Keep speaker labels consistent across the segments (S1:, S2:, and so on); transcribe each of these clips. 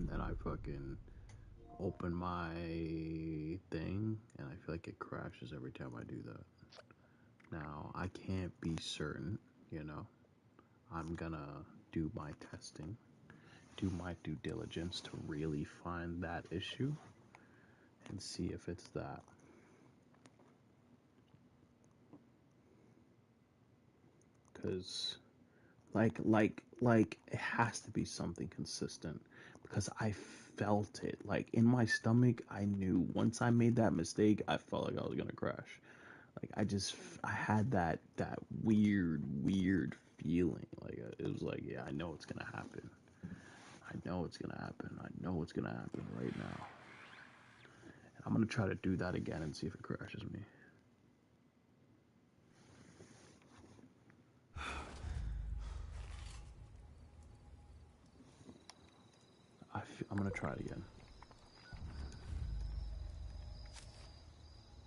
S1: and then I fucking open my thing, and I feel like it crashes every time I do that. Now, I can't be certain, you know. I'm gonna do my testing, do my due diligence to really find that issue and see if it's that. Because like it has to be something consistent, because I felt it like in my stomach. I knew once I made that mistake, I felt like I was gonna crash. Like I had that weird feeling. Like it was like, yeah, I know it's gonna happen. I know it's gonna happen. I know it's gonna happen right now. And I'm gonna try to do that again and see if it crashes me. I'm gonna try it again.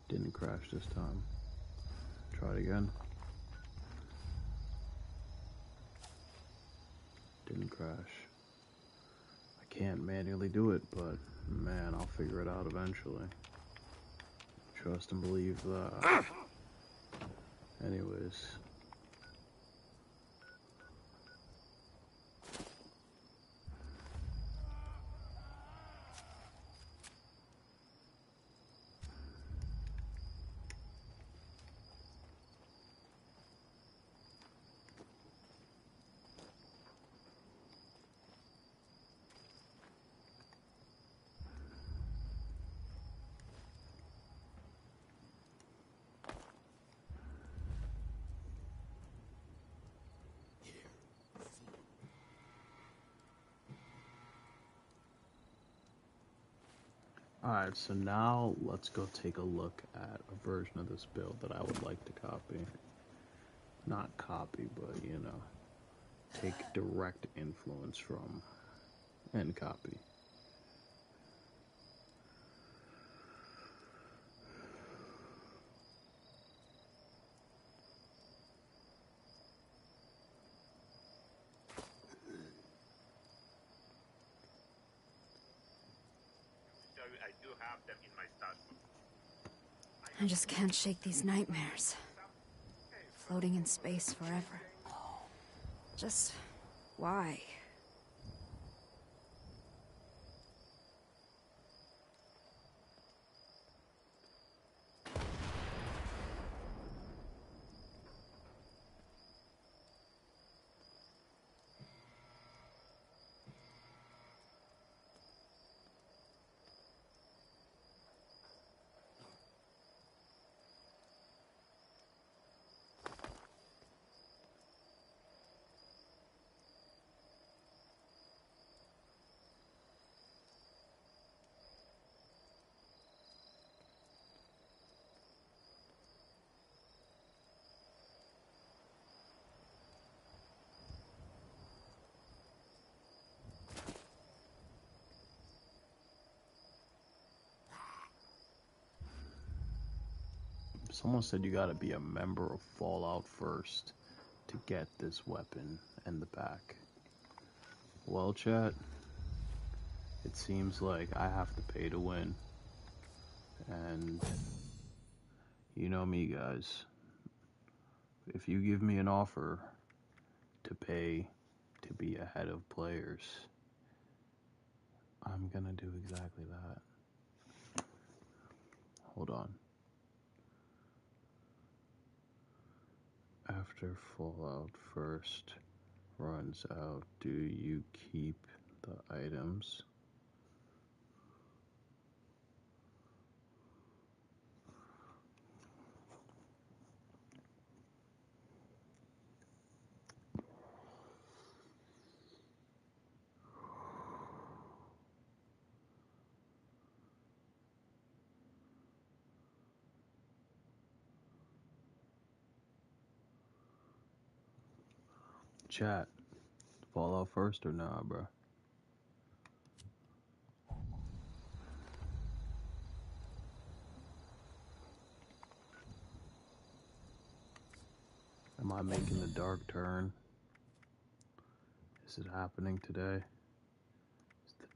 S1: Didn't crash this time. Try it again. Didn't crash. I can't manually do it, but man, I'll figure it out eventually. Trust and believe that. Anyways. Alright, so now let's go take a look at a version of this build that I would like to copy. Not copy, but, you know, take direct influence from and copy.
S2: I do have them in my stash.
S3: I just can't shake these nightmares. Floating in space forever. Just why?
S1: Someone said you gotta be a member of Fallout first to get this weapon and the pack. Well, chat, it seems like I have to pay to win. And you know me, guys. If you give me an offer to pay to be ahead of players, I'm gonna do exactly that. Hold on. After Fallout first runs out, do you keep the items? Chat, Fallout first or nah, bro? Am I making the dark turn? Is it happening today? Is the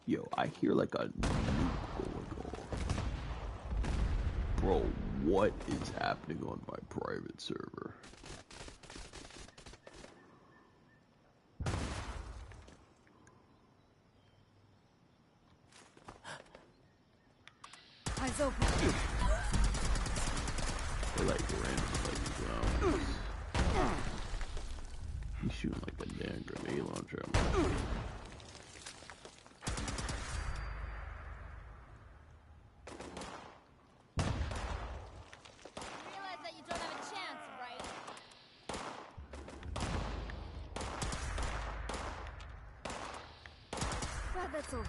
S1: Yo, I hear like a nuke going on. Bro, what is happening on my private server?
S3: Eyes open.
S1: They're like random like he's shooting like a damn grenade launcher.
S3: Glad that's over.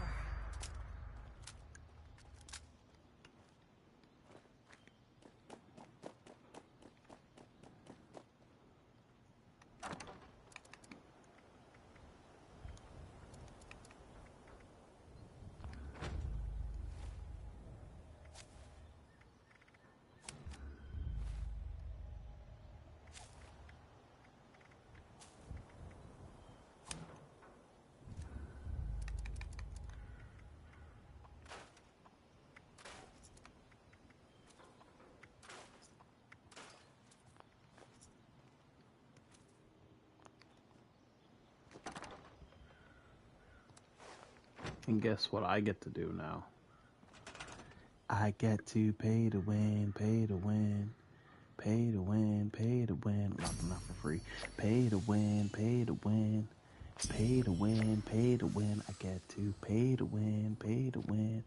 S1: And guess what I get to do now? I get to pay to win, pay to win, pay to win, pay to win. Not for free. Pay to win, pay to win, pay to win, pay to win. I get to pay to win, pay to win,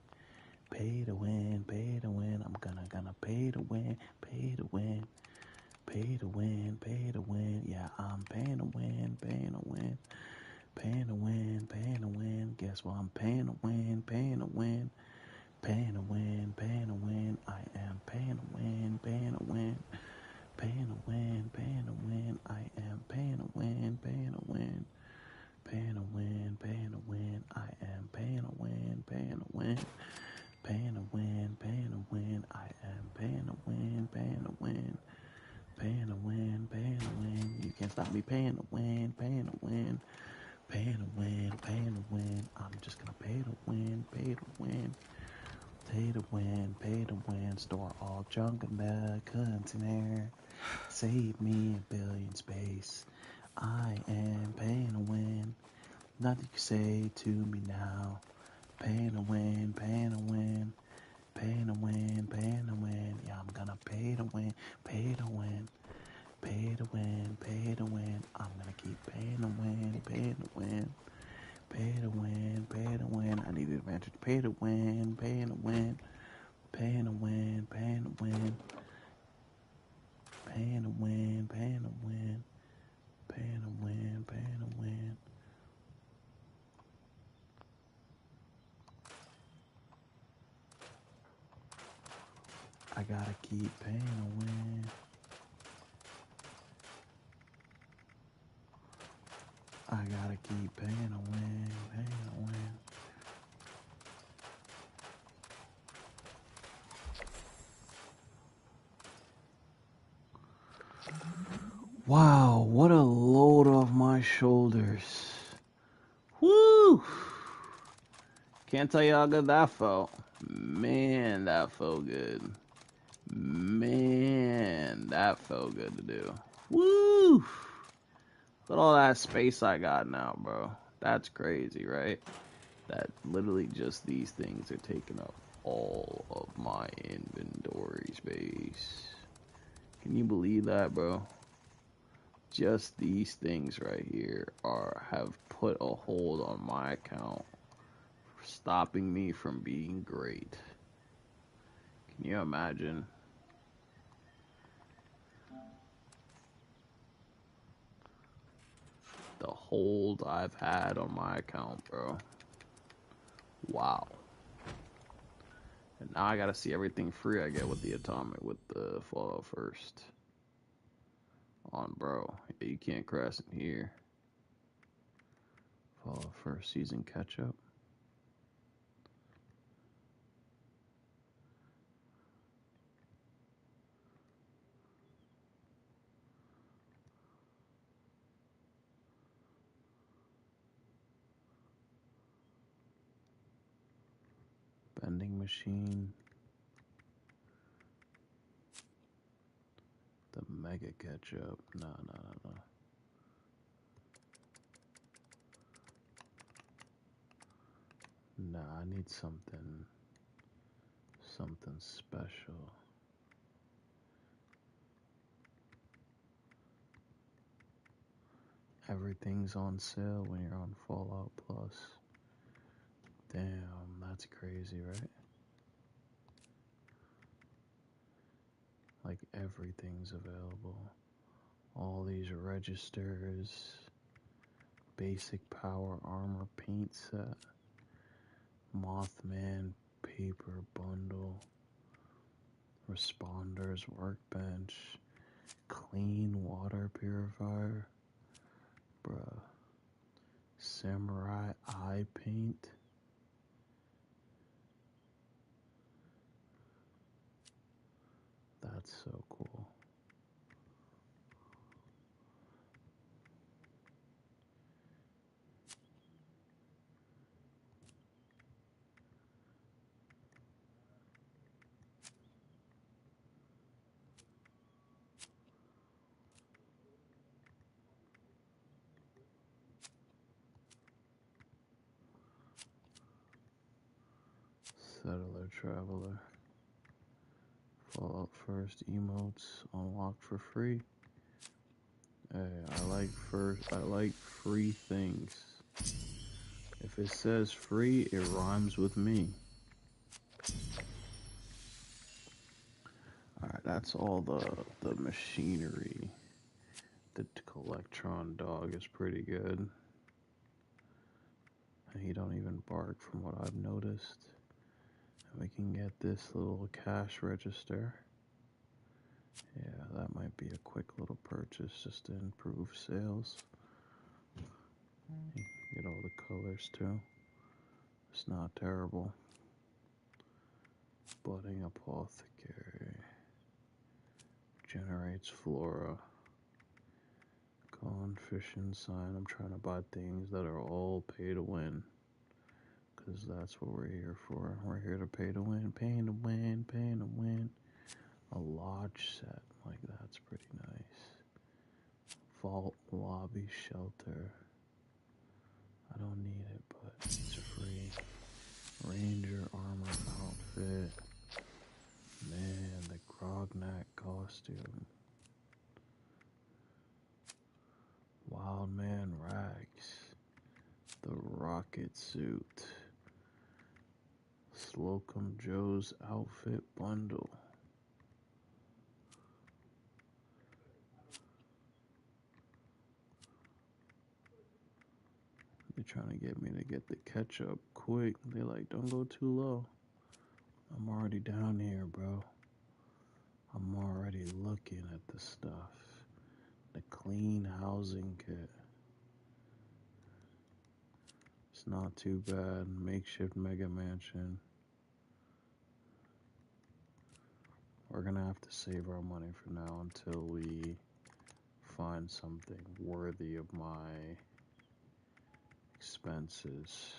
S1: pay to win, pay to win. I'm gonna pay to win, pay to win, pay to win, pay to win. Yeah, I'm paying to win, paying to win. Paying to win, paying to win. Guess what? I'm paying to win, paying to win, paying to win, paying to win. I am paying to win, paying to win, paying to win, paying to win. I am paying to win, paying to win, paying to win, paying to win. I am paying to win, paying to win, paying to win, paying to win. I am paying to win, paying to win, paying to win, paying to win. You can't stop me paying to win, paying to win. Pay to win, pay to win. I'm just gonna pay to win, pay to win, pay to win, pay to win. Store all junk in the container. Save me a billion space. I am paying to win. Nothing you can say to me now. Paying to win, paying to win, paying to win, paying to win. Yeah, I'm gonna pay to win, pay to win. Pay to win, pay to win. I'm gonna keep paying to win, pay to win, pay to win, pay to win. I need the advantage. Pay to win, pay to win, pay to win, pay to win, pay to win, pay to win, pay to win, pay to win. I gotta keep paying to win. I gotta keep paying to win, paying to win. Wow, what a load off my shoulders. Woo! Can't tell you how good that felt. Man, that felt good. Man, that felt good to do. Woo! Look at all that space I got now, bro. That's crazy, right? That literally just these things are taking up all of my inventory space. Can you believe that, bro? Just these things right here have put a hold on my account, stopping me from being great. Can you imagine? The hold I've had on my account, bro. Wow. And now I gotta see everything free I get with the Atomic, with the Fallout First. On, bro. Yeah, you can't crash in here. Fallout First season catch up. Vending machine. The mega ketchup. No. Nah, I need something special. Everything's on sale when you're on Fallout Plus. Damn, that's crazy, right? Like everything's available. All these registers, basic power armor paint set, Mothman paper bundle, responders workbench, clean water purifier, bruh, samurai eye paint. That's so cool. Settler Traveler. Fallout First emotes unlocked for free. Hey, I like free things. If it says free, it rhymes with me. Alright, that's all the machinery. The Collectron dog is pretty good. And he don't even bark from what I've noticed. And we can get this little cash register. Yeah, that might be a quick little purchase just to improve sales. Get all the colors too. It's not terrible. Budding Apothecary. Generates flora. Gone fishing sign. I'm trying to buy things that are all pay to win. Because that's what we're here for. We're here to pay to win. Paying to win. Paying to win. A lodge set. Like, that's pretty nice. Vault lobby shelter. I don't need it, but it's free. Ranger armor outfit. Man, the Grognak costume. Wild man rags. The rocket suit. Slocum Joe's outfit bundle. They're trying to get me to get the ketchup quick. They're like, don't go too low. I'm already down here, bro. I'm already looking at the stuff. The clean housing kit. It's not too bad. Makeshift mega mansion. We're gonna have to save our money for now until we find something worthy of my expenses,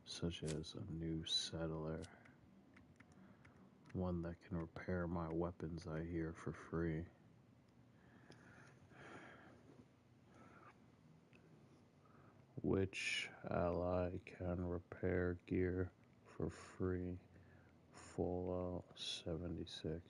S1: such as a new settler. One that can repair my weapons, I hear, for free. Which ally can repair gear for free? Fallout 76.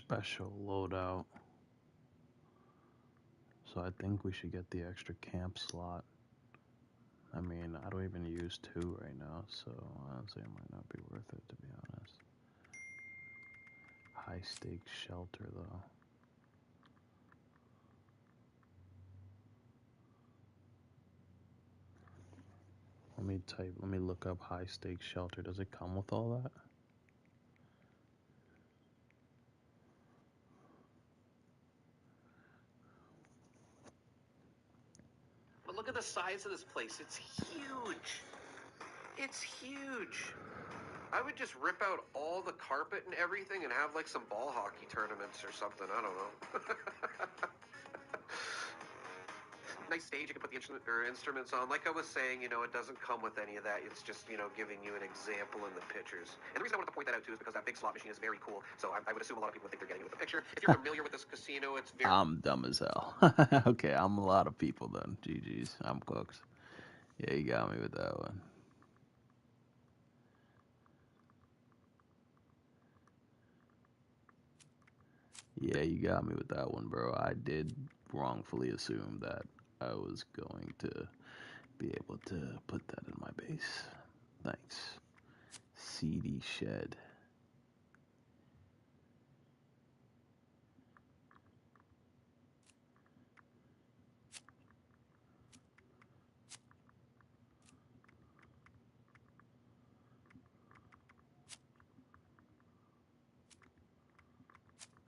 S1: special loadout. So I think we should get the extra camp slot. I mean, I don't even use 2 right now, so honestly it might not be worth it, to be honest. High stakes shelter though. Let me look up high stakes shelter. Does it come with all that?
S4: But look at the size of this place. It's huge. It's huge. I would just rip out all the carpet and everything and have like some ball hockey tournaments or something. I don't know. Nice stage. You can put the instruments on. Like I was saying, you know, it doesn't come with any of that. It's just, you know, giving you an example in the pictures. And the reason I wanted to point that out too is because that big slot machine is very cool. So I would assume a lot of people would think they're getting it with the picture. If you're familiar with this casino, it's very...
S1: I'm dumb as hell. Okay, I'm a lot of people then. GG's. I'm cooked. Yeah, you got me with that one. Yeah, you got me with that one, bro. I did wrongfully assume that I was going to be able to put that in my base. Thanks. CD shed.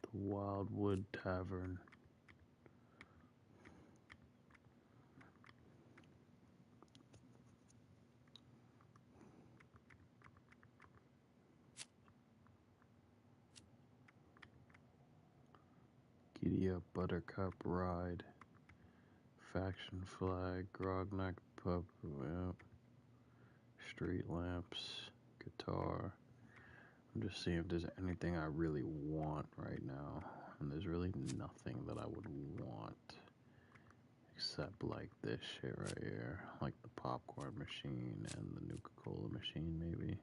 S1: The Wildwood Tavern. Giddy Up Buttercup Ride. Faction Flag. Grogneck Pub. Yep. Street Lamps. Guitar. I'm just seeing if there's anything I really want right now. And there's really nothing that I would want. Except like this shit right here. Like the popcorn machine and the Nuka-Cola machine maybe.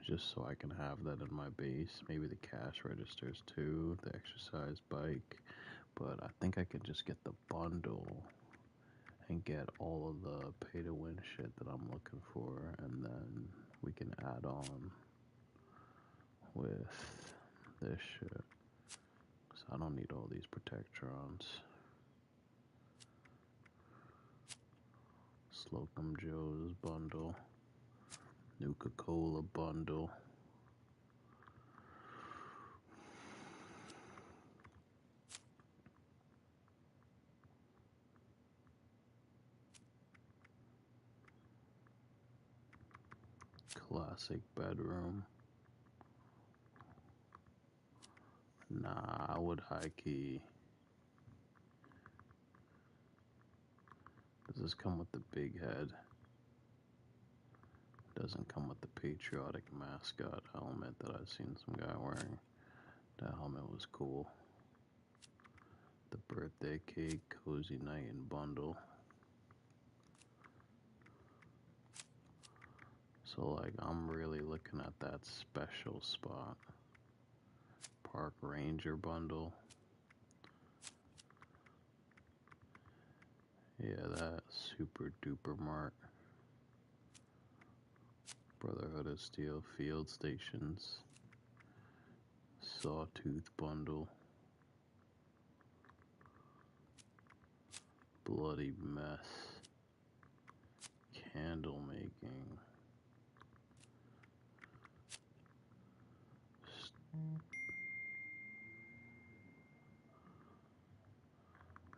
S1: Just so I can have that in my base. Maybe the cash registers too. The exercise bike. But I think I can just get the bundle. And get all of the pay to win shit that I'm looking for. And then we can add on with this shit. So I don't need all these Protectrons. Slocum Joe's bundle. Nuka-Cola bundle. Classic bedroom. Nah, I would high key. Does this come with the big head? Doesn't come with the patriotic mascot helmet that I've seen some guy wearing. That helmet was cool. The birthday cake, cozy night and bundle. So like I'm really looking at that special spot. Park Ranger bundle. Yeah, that super duper mark. Brotherhood of Steel field stations. Sawtooth bundle. Bloody mess. Candle making.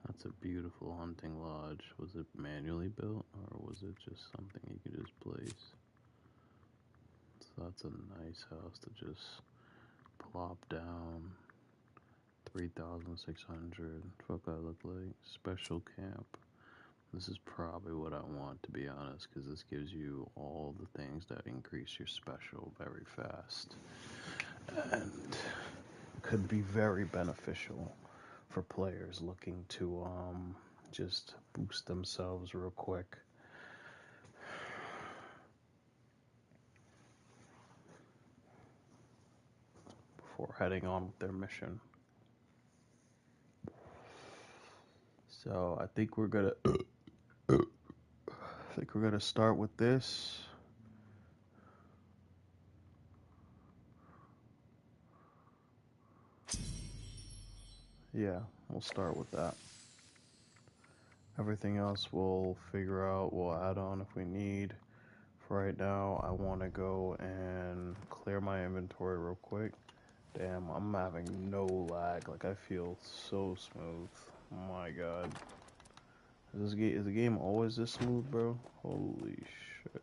S1: That's a beautiful hunting lodge. Was it manually built or was it just something you could just place? So that's a nice house to just plop down. 3,600. Fuck, I look like special camp. This is probably what I want, to be honest, because this gives you all the things that increase your special very fast. And could be very beneficial for players looking to just boost themselves real quick. before heading on with their mission. So I think we're gonna start with this. Yeah, we'll start with that. Everything else we'll figure out, we'll add on if we need. For right now, I want to go and clear my inventory real quick. Damn, I'm having no lag. Like, I feel so smooth. Oh my god. Is the game always this smooth, bro? Holy shit.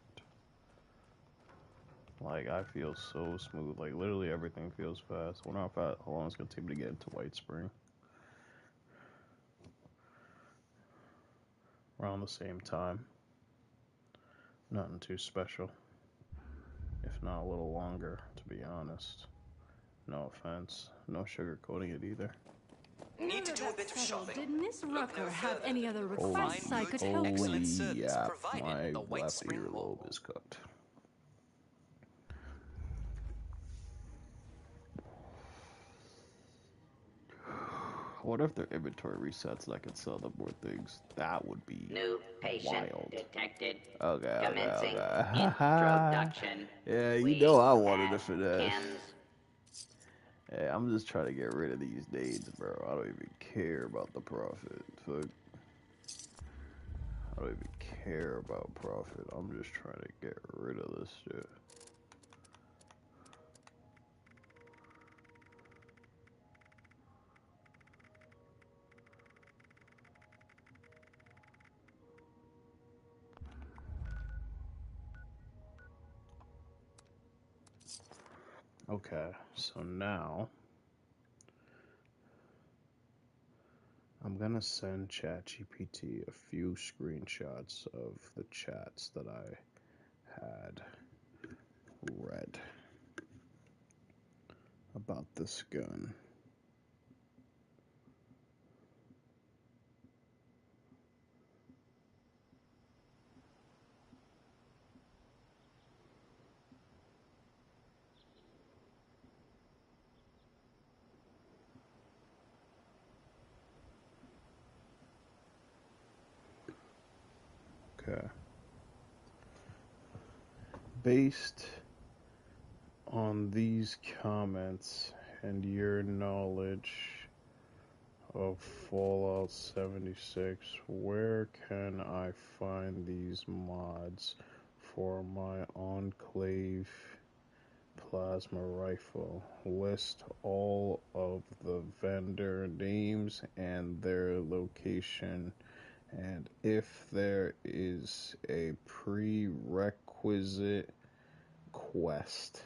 S1: Like, I feel so smooth. Like, literally everything feels fast. I wonder how long it's gonna take me to get into White Spring. Around the same time. Nothing too special. If not a little longer, to be honest. No offense. No sugarcoating it either.
S3: Need to do a bit of shopping. Did Miss Rucker have any other requests I could help with?
S1: Holy
S3: Service
S1: yeah,
S3: provided
S1: my
S3: at the White
S1: left
S3: Spring Mall.
S1: earlobe is cooked. What if their inventory resets and I can sell them more things? That would be
S5: New patient
S1: wild.
S5: detected.
S1: Okay.
S5: Commencing introduction.
S1: Yeah, you
S5: We
S1: know I wanted to
S5: have
S1: finesse.
S5: Ken's.
S1: Hey, I'm just trying to get rid of these dates, bro. I don't even care about the profit. Fuck. I don't even care about profit. I'm just trying to get rid of this shit. Okay, so now I'm gonna send ChatGPT a few screenshots of the chats that I had read about this gun. Okay. Based on these comments and your knowledge of Fallout 76, where can I find these mods for my Enclave plasma rifle? List all of the vendor names and their location, and if there is a prerequisite quest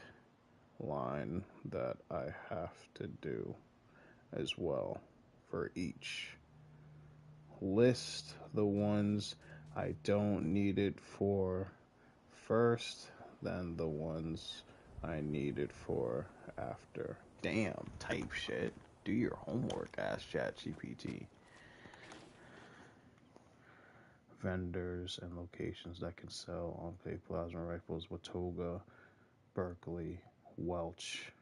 S1: line that I have to do as well for each. List the ones I don't need it for first, then the ones I need it for after. Damn, type shit. Do your homework, ask ChatGPT. Vendors and locations that can sell Enclave plasma rifles: Watoga, Berkeley, Welch.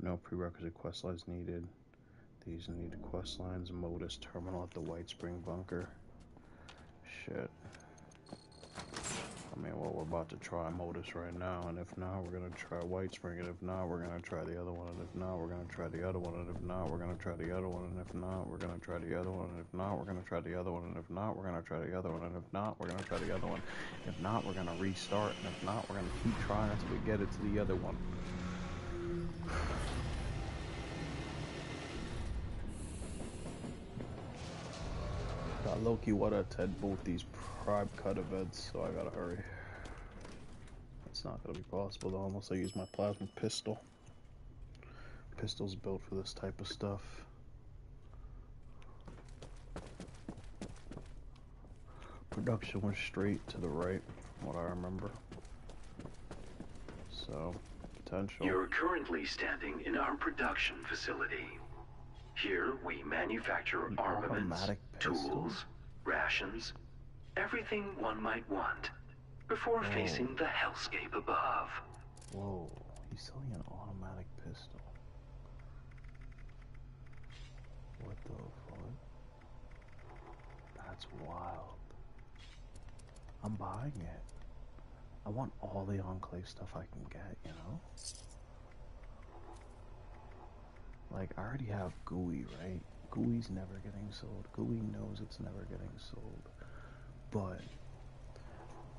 S1: No prerequisite quest lines needed. These need quest lines: Modus Terminal at the White Spring Bunker. Shit. I mean, well, we're about to try Modus right now, and if not, we're gonna try White Spring, and if not, we're gonna try the other one, and if not, we're gonna try the other one, and if not, we're gonna try the other one, and if not, we're gonna try the other one, and if not, we're gonna try the other one, and if not, we're gonna try the other one, and if not, we're gonna try the other one. If not, we're gonna restart, and if not, we're gonna keep trying until we get it to the other one. Got Loki wanna attend both these Prime Cut events, so I gotta hurry. It's not gonna be possible though unless I use my plasma pistol. Pistol's built for this type of stuff. Production went straight to the right, from what I remember. So, potential.
S6: You're currently standing in our production facility. Here we manufacture armaments, tools, rations, everything one might want, before facing the hellscape above.
S1: Whoa, he's selling an automatic pistol. What the fuck? That's wild. I'm buying it. I want all the Enclave stuff I can get, you know? Like, I already have GUI, right? GUI's never getting sold. GUI knows it's never getting sold.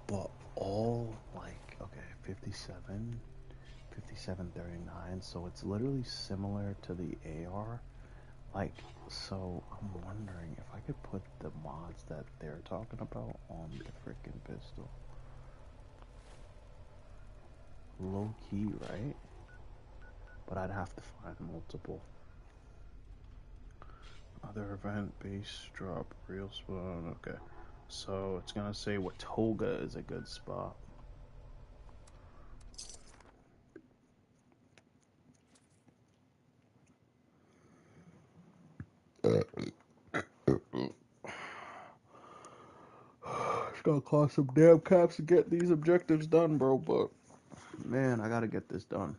S1: But all, like, okay, 5739, so it's literally similar to the AR. Like, so I'm wondering if I could put the mods that they're talking about on the freaking pistol. Low key, right? But I'd have to find multiple. Other event, base drop, real spawn, okay. So it's gonna say Watoga is a good spot. It's gonna cost some damn caps to get these objectives done, bro, but man, I gotta get this done.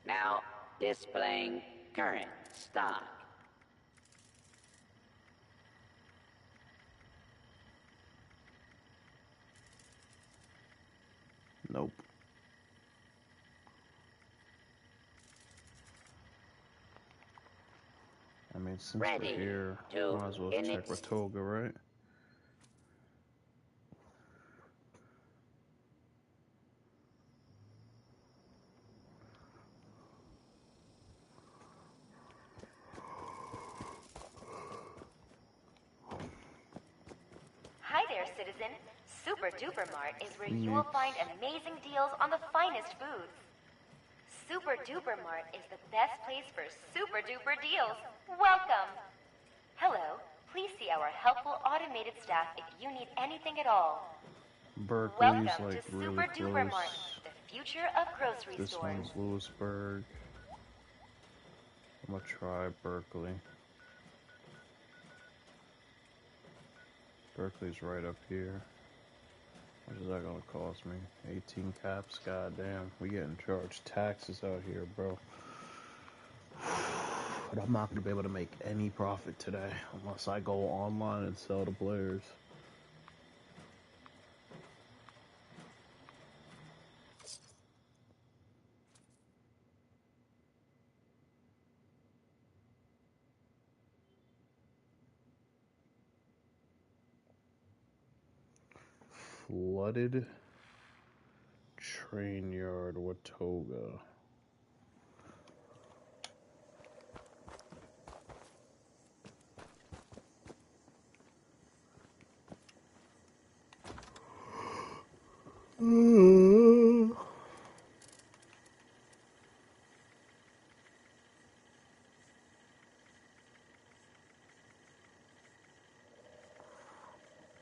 S5: Now, displaying current stock.
S1: Nope. I mean, since we're here, might as well check Watoga, right?
S7: Hi there, citizen. Super Duper Mart is where you will find amazing deals on the finest foods. Super Duper Mart is the best place for super duper deals. Welcome! Hello, please see our helpful automated staff if you need anything at all.
S1: Berkeley's
S7: Welcome
S1: like
S7: to
S1: really
S7: Super
S1: close.
S7: Duper Mart, the future of grocery
S1: This
S7: stores.
S1: one's Lewisburg. I'm gonna try Berkeley. Berkeley's right up here. What is that gonna cost me? 18 caps? Goddamn, we getting charged taxes out here, bro. But I'm not gonna be able to make any profit today unless I go online and sell to players. Flooded train yard, Watoga.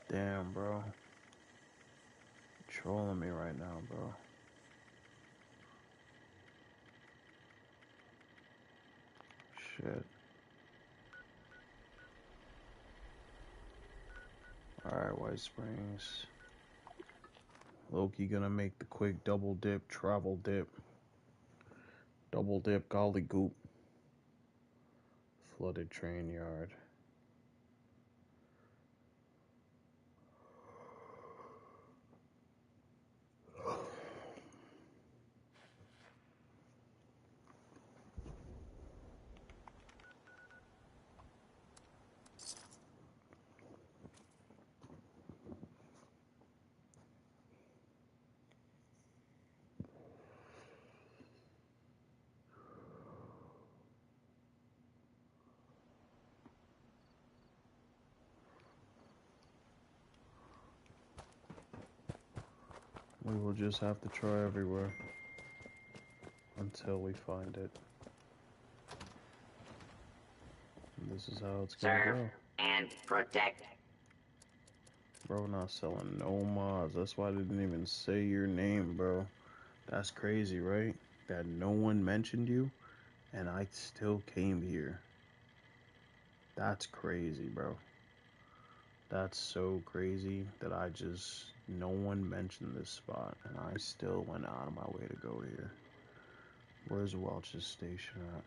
S1: Damn, bro. Trolling me right now, bro. Shit. Alright, White Springs. Loki gonna make the quick double dip, travel dip. Double dip, golly goop. Flooded train yard. We will just have to try everywhere until we find it. And this is how it's gonna go.
S5: And protect.
S1: Bro, not selling no mods. That's why I didn't even say your name, bro. That's crazy, right? That no one mentioned you, and I still came here. That's crazy, bro. That's so crazy that no one mentioned this spot, and I still went out of my way to go here. Where's Welch's station at?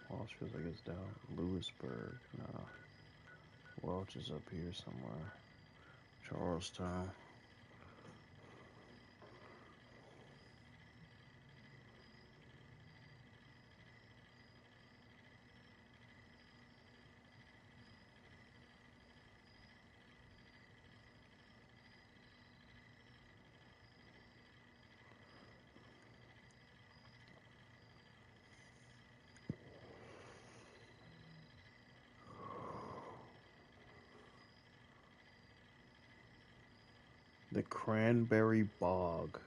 S1: Welch feels like it's down. Lewisburg. No. Welch is up here somewhere. Charlestown. The Cranberry Bog.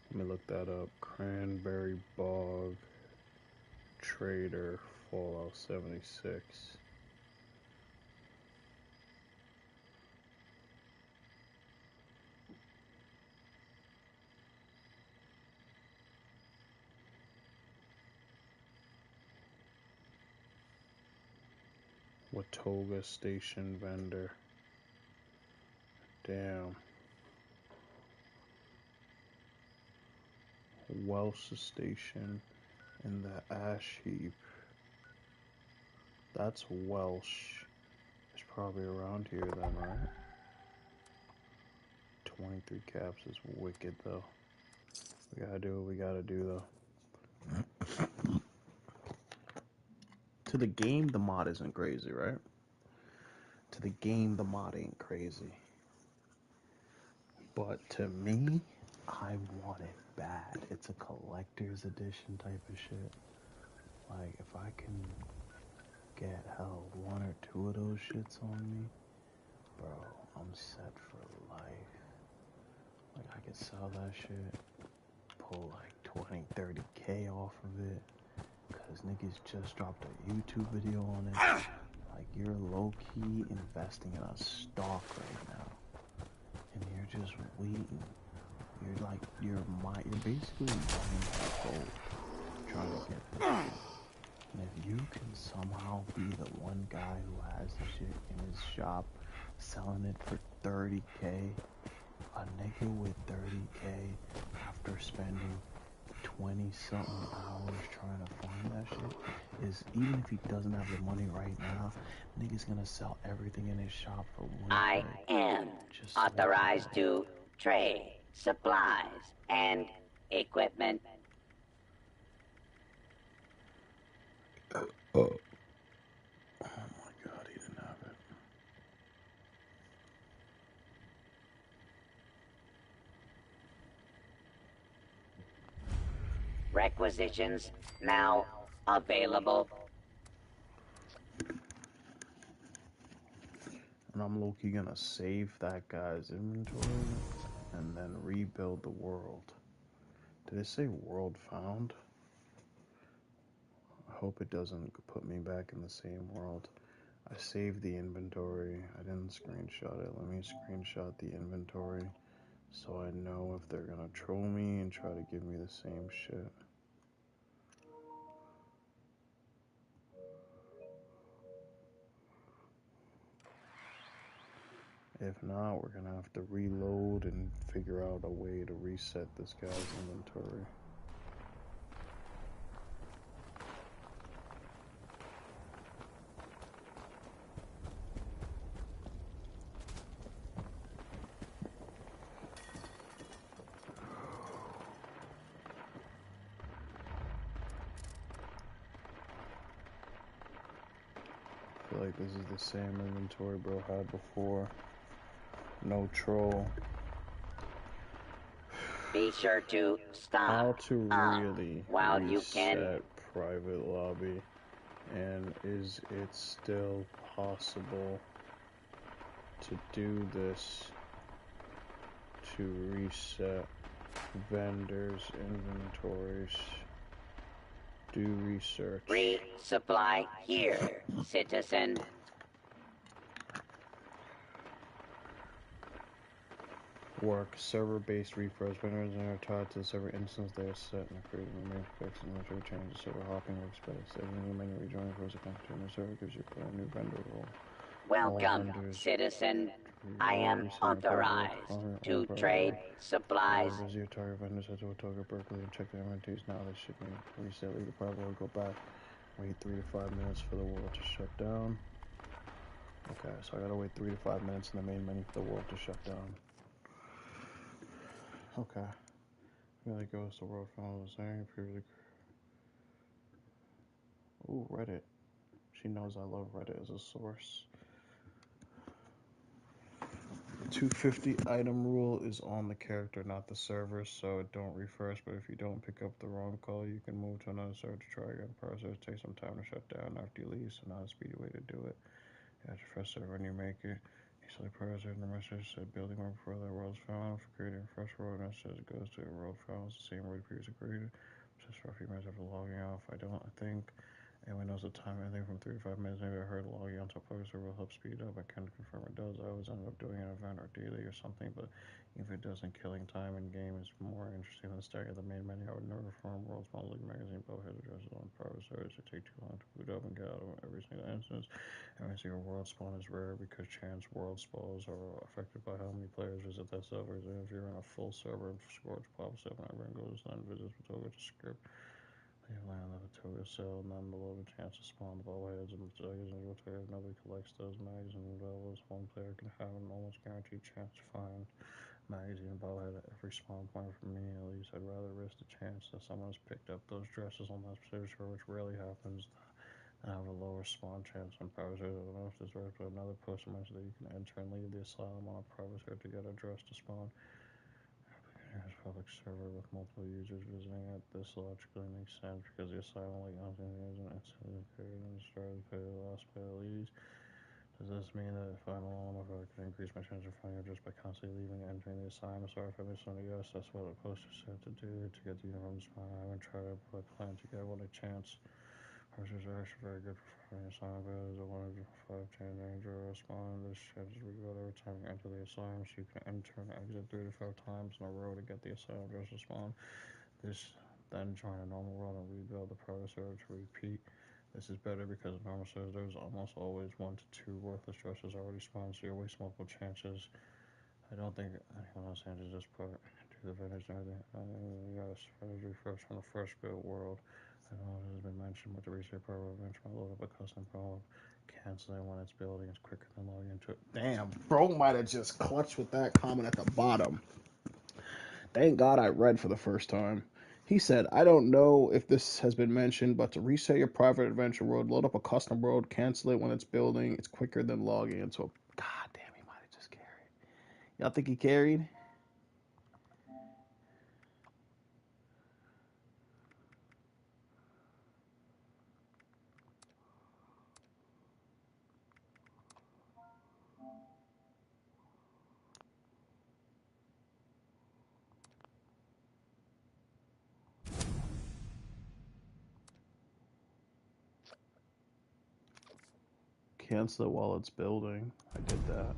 S1: Let me look that up. Cranberry Bog Trader Fallout 76. Watoga Station Vendor. Damn. Welsh Station in the ash heap. That's Welsh. It's probably around here then, right? 23 caps is wicked though. We gotta do what we gotta do though. To the game, the mod isn't crazy, right? To the game, the mod ain't crazy. But to me, I want it bad. It's a collector's edition type of shit. Like, if I can get, hell, 1 or 2 of those shits on me, bro, I'm set for life. Like, I could sell that shit, pull like 20, 30K off of it, because niggas just dropped a YouTube video on it. Like, you're low-key investing in a stock right now, and you're just waiting. You're basically mining for gold, trying to get this shit. And if you can somehow be the one guy who has the shit in his shop, selling it for 30K, a nigga with 30K after spending 20-something hours trying to find that shit, is, even if he doesn't have the money right now, nigga's gonna sell everything in his shop for 1K.
S5: I am authorized to trade supplies and equipment.
S1: Oh my god, he didn't have it.
S5: Requisitions now available.
S1: And I'm low-key gonna save that guy's inventory and then rebuild the world. Did it say world found? I hope it doesn't put me back in the same world. I saved the inventory. I didn't screenshot it. Let me screenshot the inventory so I know if they're gonna troll me and try to give me the same shit. If not, we're gonna have to reload and figure out a way to reset this guy's inventory. I feel like this is the same inventory bro had before. No troll.
S5: Be sure to stop
S1: How to really
S5: while you
S1: reset
S5: can.
S1: private lobby, and is it still possible to do this to reset vendors' inventories? Do research.
S5: Resupply here, citizen.
S1: work. Server-based refresh. Vendors are tied to the server instance they are set and creating the main fix and necessary changes. Server hopping works better. Saving the menu rejoining for a second continue server gives you a new vendor role.
S5: Welcome, citizen. I am authorized to trade supplies.
S1: Visit your target vendors at Otoga Berkeley and check their inventories. Now they should be reset. Leave the private world, go back. Wait 3 to 5 minutes for the world to shut down. Okay, so I gotta wait 3 to 5 minutes in the main menu for the world to shut down. Okay. Really goes to world finals saying previously. Ooh, Reddit. She knows I love Reddit as a source. The 250 item rule is on the character, not the server, so don't refresh. But if you don't pick up the wrong call, you can move to another server to try again. Process takes some time to shut down after you leave, so not a speedy way to do it. You have to fresh server when you make it. Easily process the message said building one for other worlds found. For creating a fresh world, and it says it goes to a world found. It's the same word previously created. Just for a few minutes after logging off. I think anyone knows the time, anything from 3 to 5 minutes. Maybe I heard logging on to a focus server will help speed up. I can't confirm it does. I always end up doing an event or daily or something, but if it doesn't, killing time in game is more interesting than staring at the main menu. I would never farm World's Small League magazine, but head addresses on private servers. It take too long to boot up and get out of every single instance. Every single world spawn is rare because chance world spawns are affected by how many players visit that server. And if you're in a full server and Scorch pops up and everyone goes and visits Patoga to script, they land on the Patoga cell and then below the chance to spawn the bobbleheads and Patogas and rotate. Nobody collects those mags and levels. One player can have an almost guaranteed chance to find magazine bobblehead at every spawn point. For me, at least, I'd rather risk the chance that someone has picked up those dresses on that specific server, which rarely happens, and have a lower spawn chance on private servers. I don't know if this works, but another post mentioned that you can enter and leave the asylum on a private server to get a dress to spawn. There's a public server with multiple users visiting it. This logically makes sense because the asylum, like nothing is an instantly created and started to pay the last pay the leads. Does this mean that if I'm alone, if I can increase my chance of finding it just by constantly leaving and entering the asylum? Sorry if I missed something else. That's what a poster said to do to get the uniform spawn. I haven't tried to put a plan together when a chance. Horses are actually very good for finding asylum, but there's a 1 in 5 chance danger of spawn. This chance is revealed every time you enter the asylum, so you can enter and exit 3 to 5 times in a row to get the asylum just to spawn. Then join a normal world and rebuild the private server to repeat. This is better because in normal servers there's almost always 1 to 2 worthless dresses already spawned, so you waste multiple chances. I don't think anyone else answers this part. Do the vendors and everything. You gotta strategy first from the fresh built world. I don't know if it has been mentioned, but the reset part will eventually load up a custom problem. Canceling when it's building is quicker than logging into it. Damn, bro might have just clutched with that comment at the bottom. Thank God I read for the first time. He said, I don't know if this has been mentioned, but to reset your private adventure world, load up a custom world, cancel it when it's building. It's quicker than logging into a... God damn, he might have just carried. Y'all think he carried? Cancel it while it's building. I did that.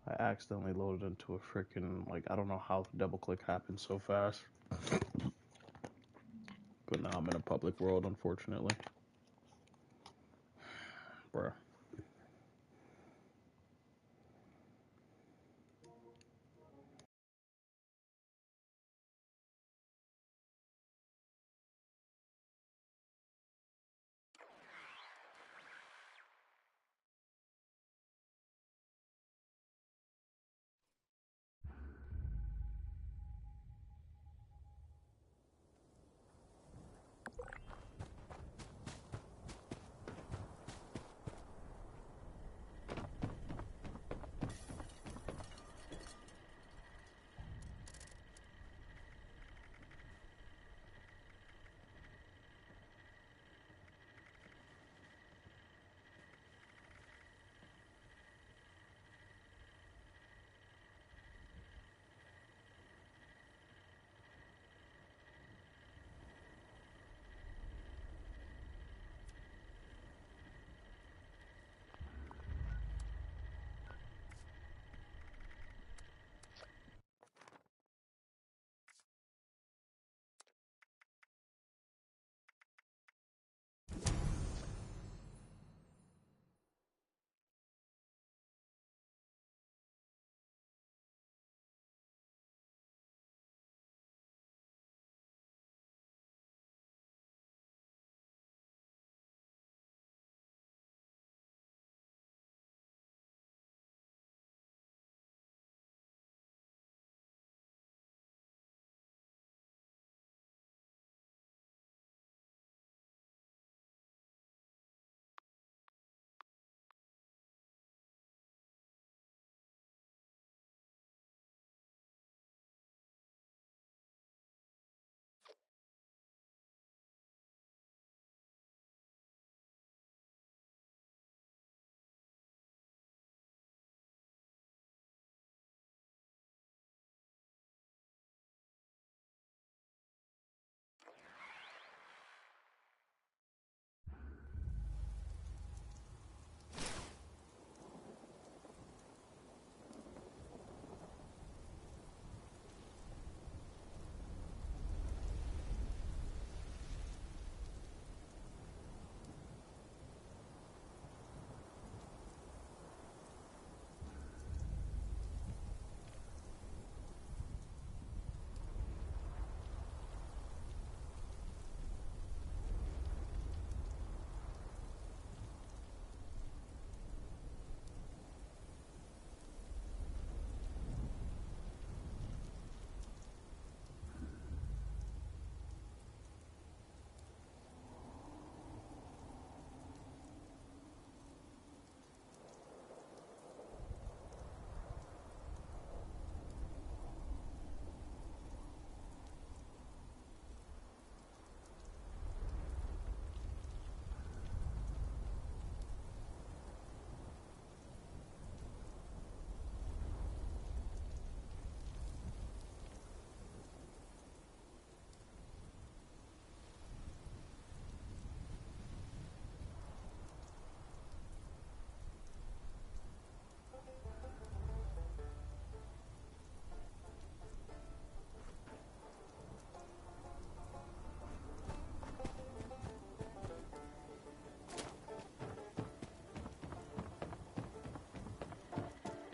S1: I accidentally loaded into a freaking, like, I don't know how double click happened so fast. But now I'm in a public world, unfortunately. Bruh.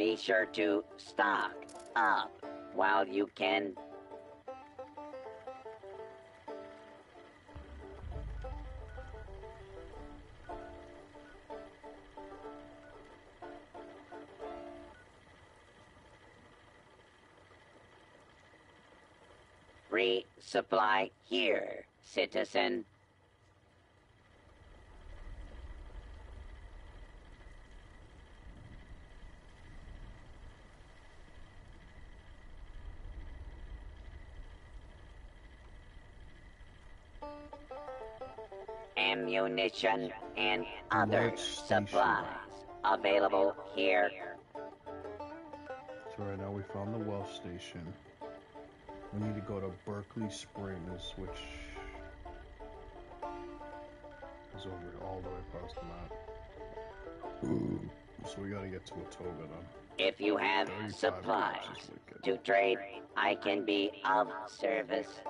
S5: Be sure to stock up while you can. Resupply here, citizen. Ammunition and other supplies available here.
S1: So right now we found the well station. We need to go to Berkeley Springs, which is over all the way across the map. So we gotta get to Watoga then.
S5: If you have supplies to trade, I can be of service.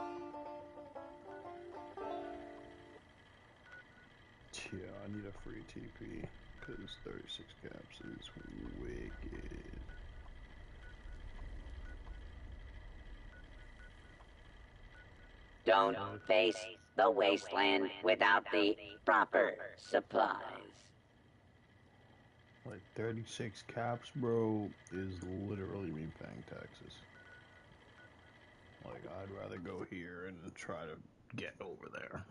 S1: Yeah, I need a free TP, because 36 caps is wicked.
S5: Don't face the wasteland without the proper supplies.
S1: Like 36 caps, bro, is literally me paying taxes. Like, I'd rather go here and try to get over there.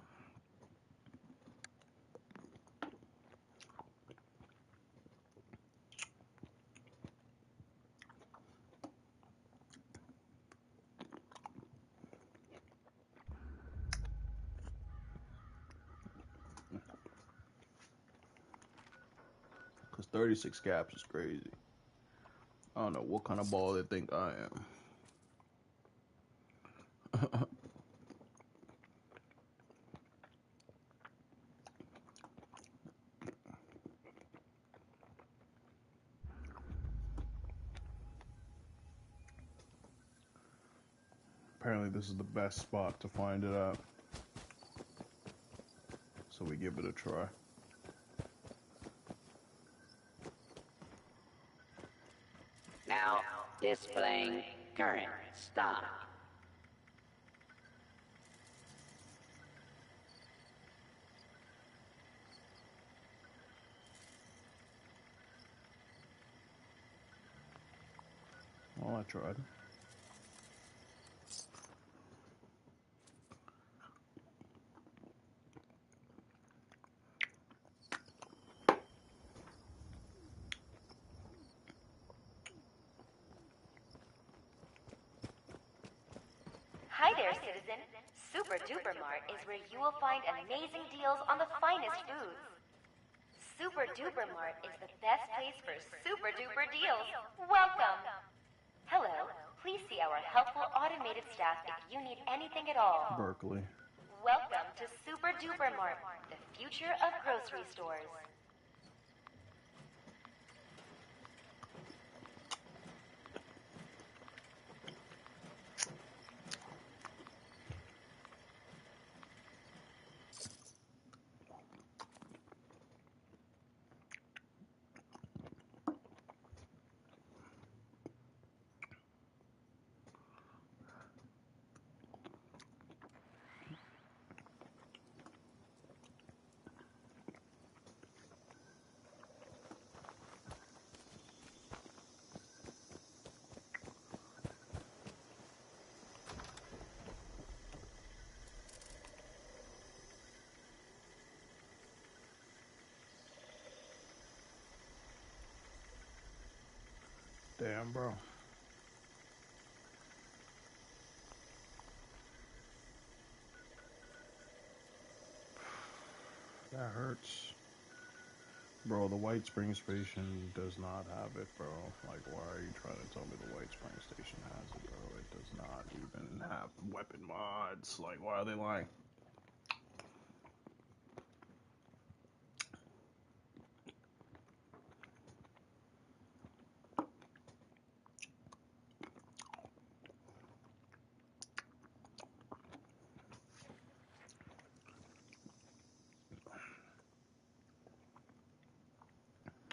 S1: Because 36 caps is crazy. I don't know what kind of ball they think I am. Apparently this is the best spot to find it at. So we give it a try.
S5: Now displaying current stock.
S1: Well, I tried.
S7: Hi there, citizen. Super Duper Mart is where you will find amazing deals on the finest foods. Super Duper Mart is the best place for super duper deals. Welcome! Hello, please see our helpful automated staff if you need anything at all.
S1: Berkeley.
S7: Welcome to Super Duper Mart, the future of grocery stores.
S1: Damn, bro. That hurts. Bro, the White Springs station does not have it, bro. Like, why are you trying to tell me the White Springs station has it, bro? It does not even have weapon mods. Like, why are they lying?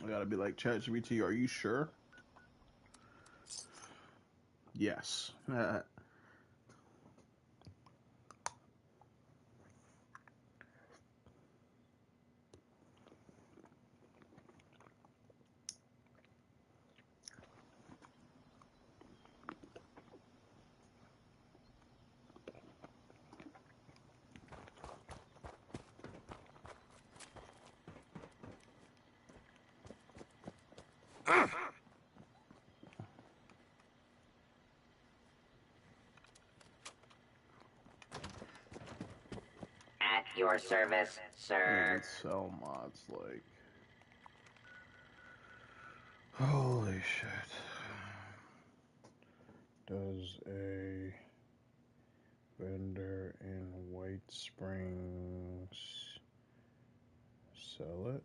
S1: I gotta be like, ChatGPT, are you sure? Yes.
S5: At your service, sir.
S1: And sell mods like. Holy shit. Does a vendor in White Springs sell it?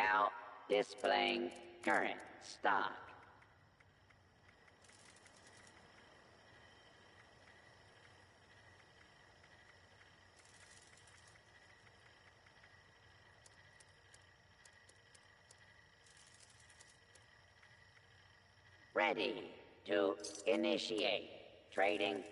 S5: Now, displaying current stock. Ready to initiate trading.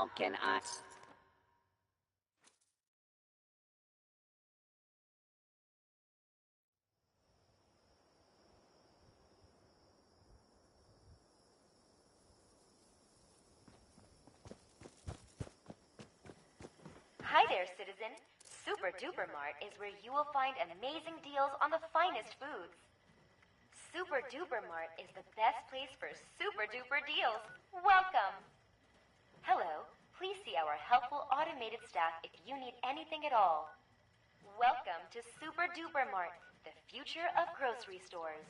S5: How can I...
S7: Hi there, citizen. Super Duper Mart is where you will find amazing deals on the finest foods. Super Duper Mart is the best place for super duper deals. Welcome! Hello, please see our helpful automated staff if you need anything at all. Welcome to Super Duper Mart, the future of grocery stores.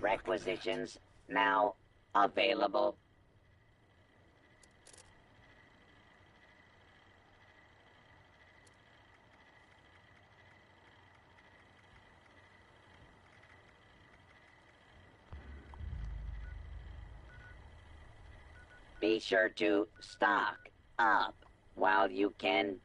S5: Requisitions now available. Be sure to stock up while you can.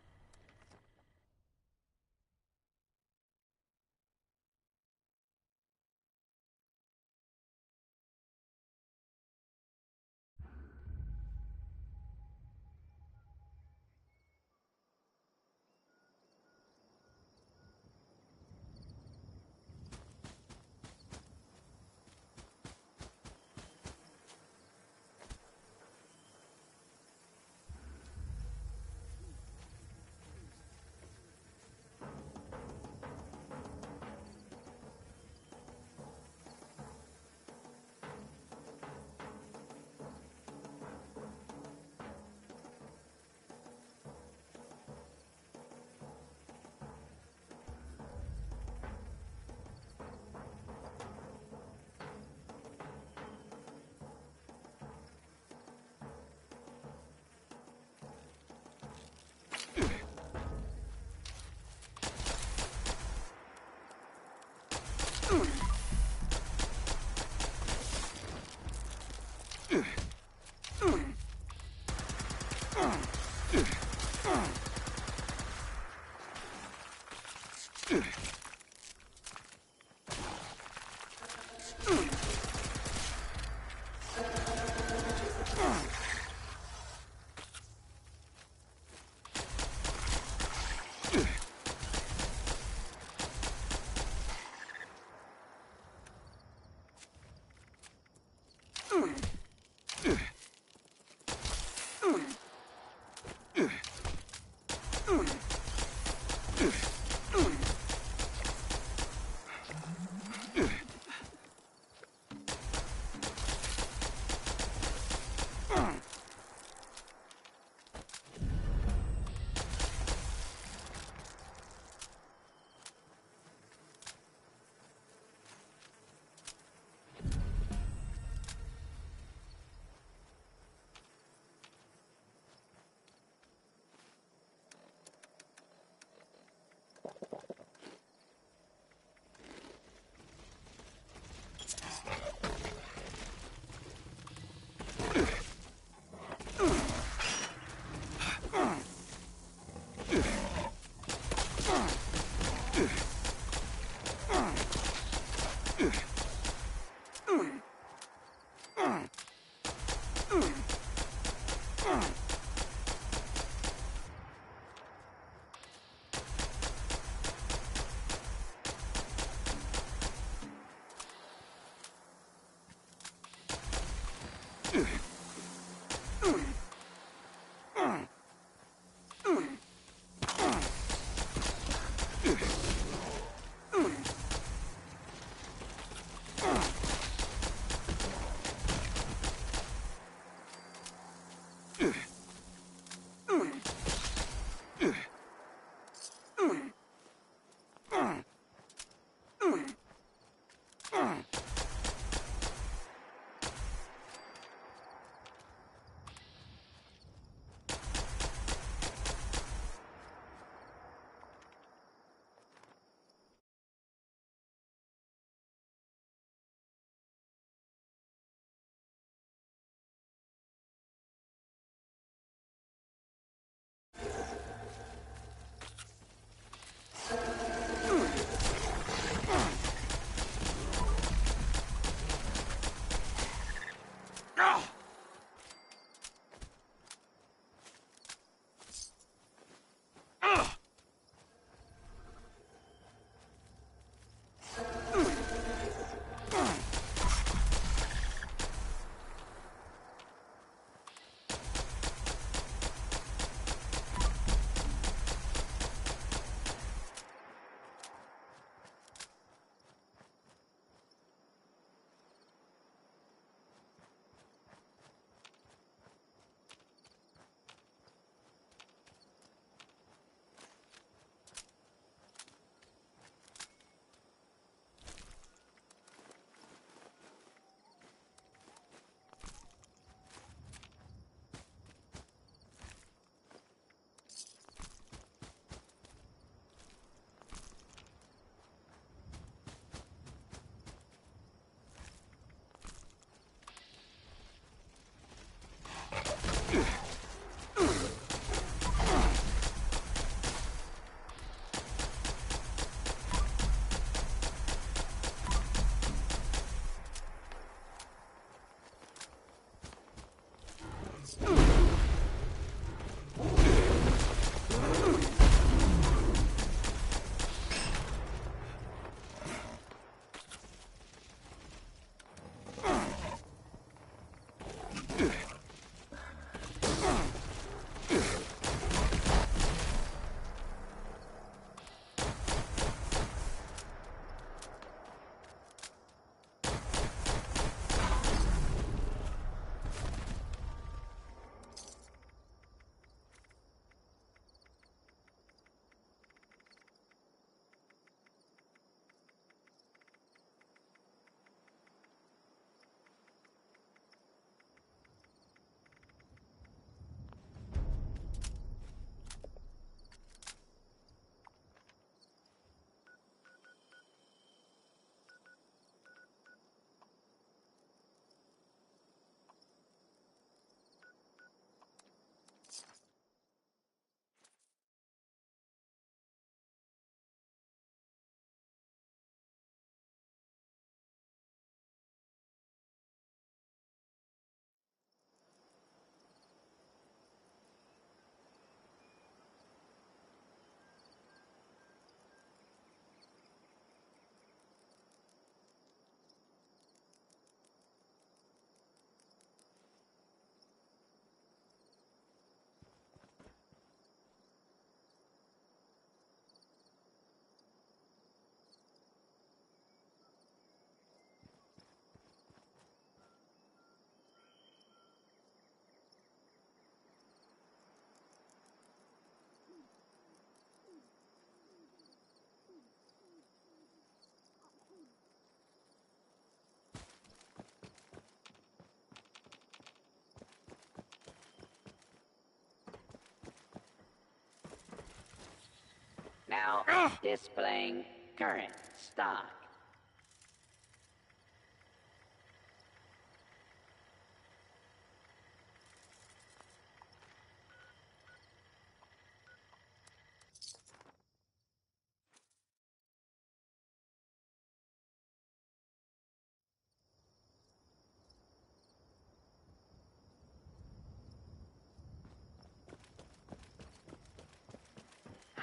S5: Now, displaying current stock.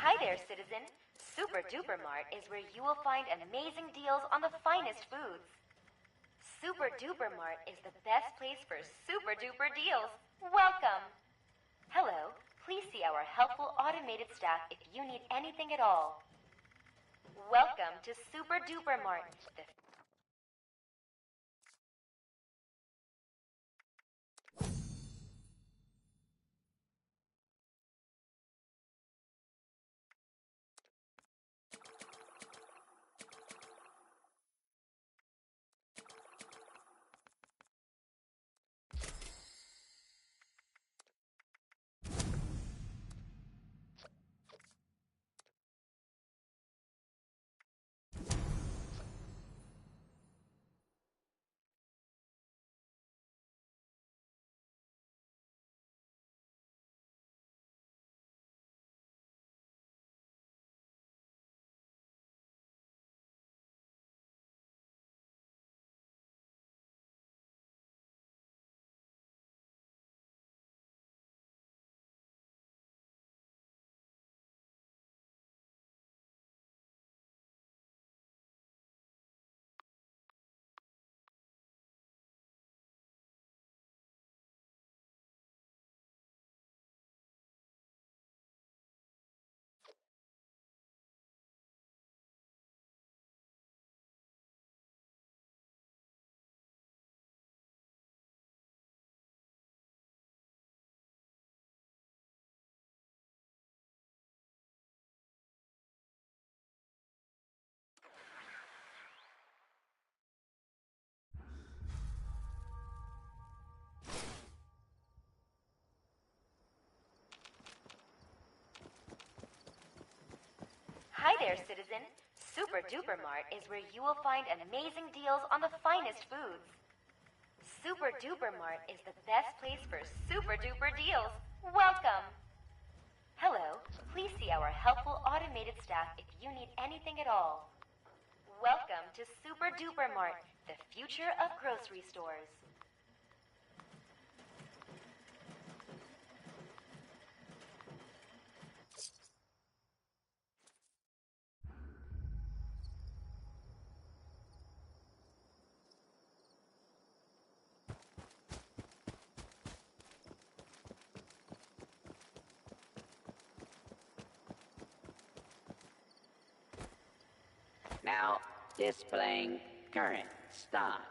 S7: Hi there, citizen. Super Duper Mart is where you will find amazing deals on the finest foods. Super Duper Mart is the best place for super duper deals. Welcome! Hello, please see our helpful automated staff if you need anything at all. Welcome to Super Duper Mart. Hi there, citizen. Super Duper Mart is where you will find amazing deals on the finest foods. Super Duper Mart is the best place for super duper deals. Welcome! Hello, please see our helpful automated staff if you need anything at all. Welcome to Super Duper Mart, the future of grocery stores.
S5: Now, displaying current stock.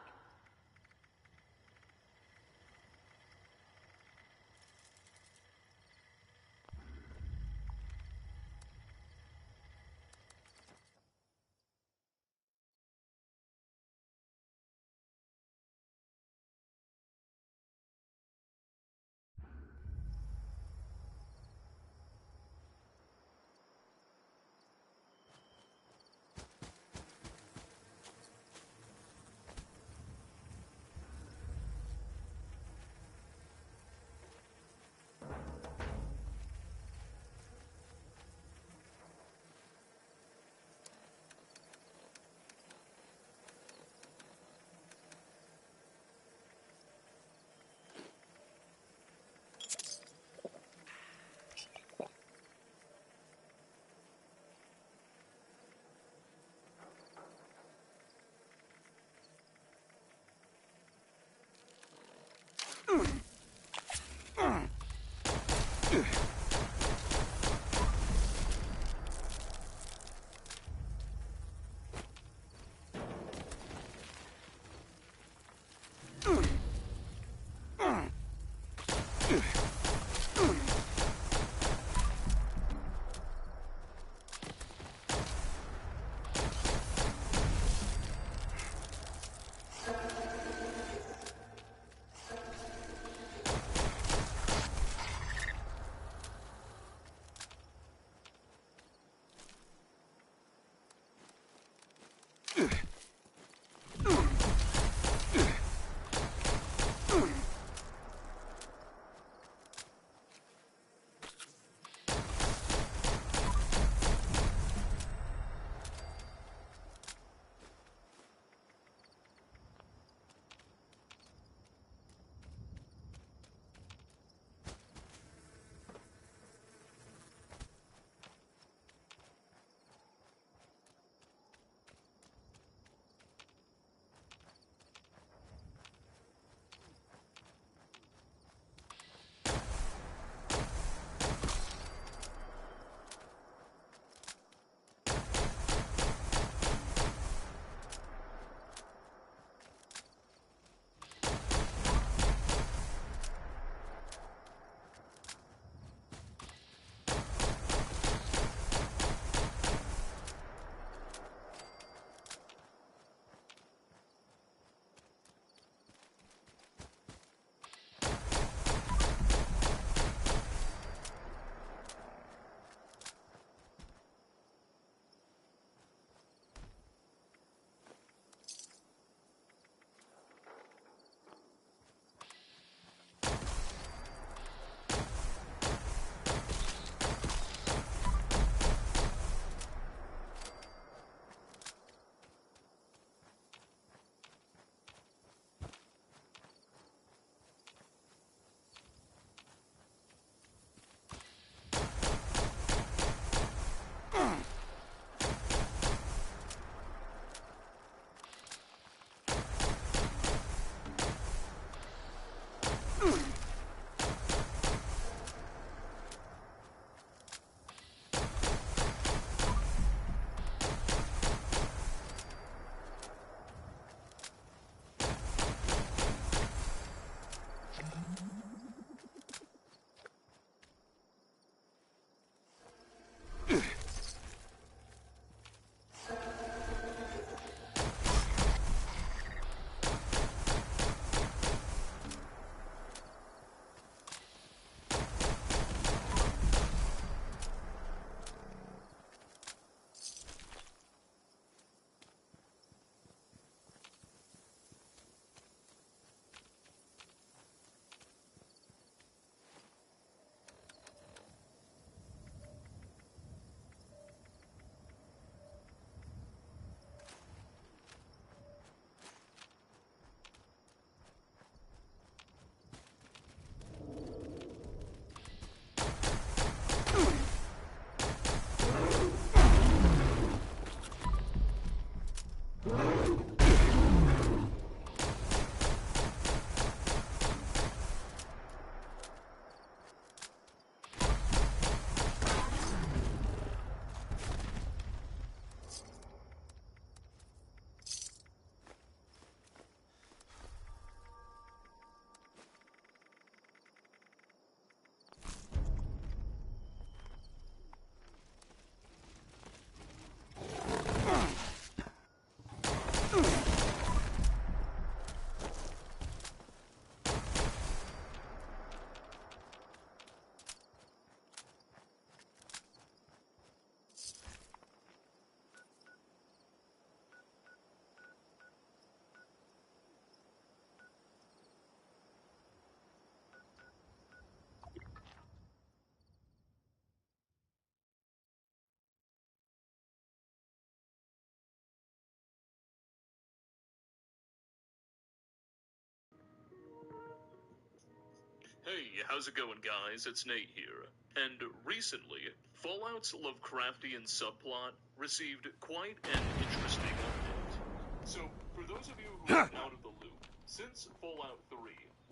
S8: Hey, how's it going, guys? It's Nate here. And recently, Fallout's Lovecraftian subplot received quite an interesting update. So, for those of you who are out of the loop, since Fallout 3,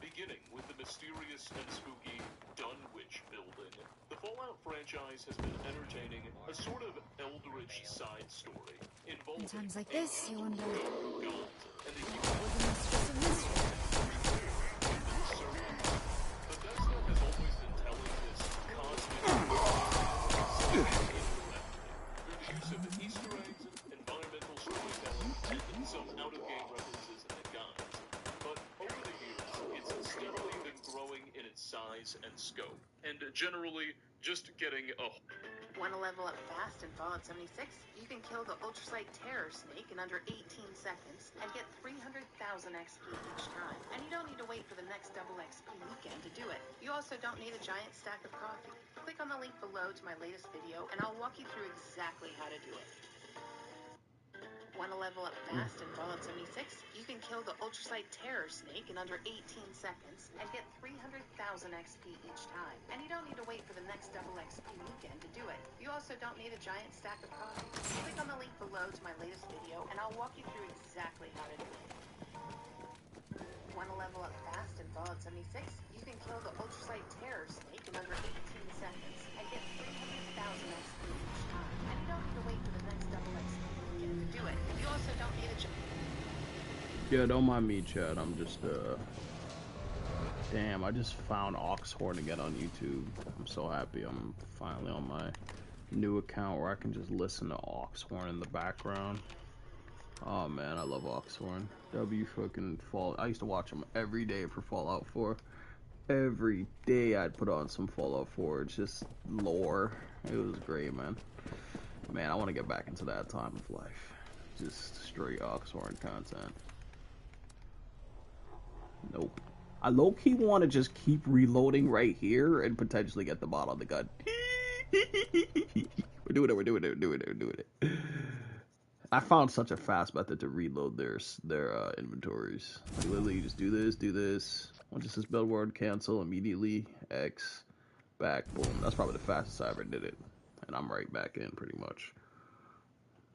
S8: beginning with the mysterious and spooky Dunwich building, the Fallout franchise has been entertaining a sort of eldritch side story involving...
S3: In times like this, you wonder...
S8: gods and the
S3: what the mistress of mystery?
S8: Bethesda has always been telling this cosmic through the use of Easter eggs, environmental storytelling, and some out-of-game references and guides. But over the years, it's steadily been growing in its size and scope, and generally just getting a...
S9: Want to level up fast in Fallout 76? You can kill the Ultrasite Terror Snake in under 18 seconds and get 300,000 XP each time. And you don't need to wait for the next double XP weekend to do it. You also don't need a giant stack of coffee. Click on the link below to my latest video and I'll walk you through exactly how to do it. Want to level up fast in Fallout 76? You can kill the Ultrasite Terror Snake in under 18 seconds and get 300,000 XP each time. And you don't need to wait for the next double XP weekend to do it. You also don't need a giant stack of coffee. Click on the link below to my latest video and I'll walk you through exactly how to do it. Want to level up fast in Fallout 76? You can kill the Ultrasite Terror Snake in under 18 seconds and get 300,000 XP each time. And you don't need to wait for the next double XP weekend to do it. You also don't need a...
S1: Yeah, don't mind me, Chad. I'm just, Damn, I just found Oxhorn again on YouTube. I'm so happy I'm finally on my new account where I can just listen to Oxhorn in the background. Oh man, I love Oxhorn. W fucking Fallout. I used to watch him every day for Fallout 4. Every day I'd put on some Fallout 4. It's just lore. It was great, man. Man, I want to get back into that time of life. Just straight Oxhorn content. Nope. I low-key want to just keep reloading right here and potentially get the bot on the gun. We're doing it. I found such a fast method to reload their inventories. Like, literally, you just do this. Once it says build word, cancel, immediately, X, back, boom. That's probably the fastest I ever did it. And I'm right back in, pretty much.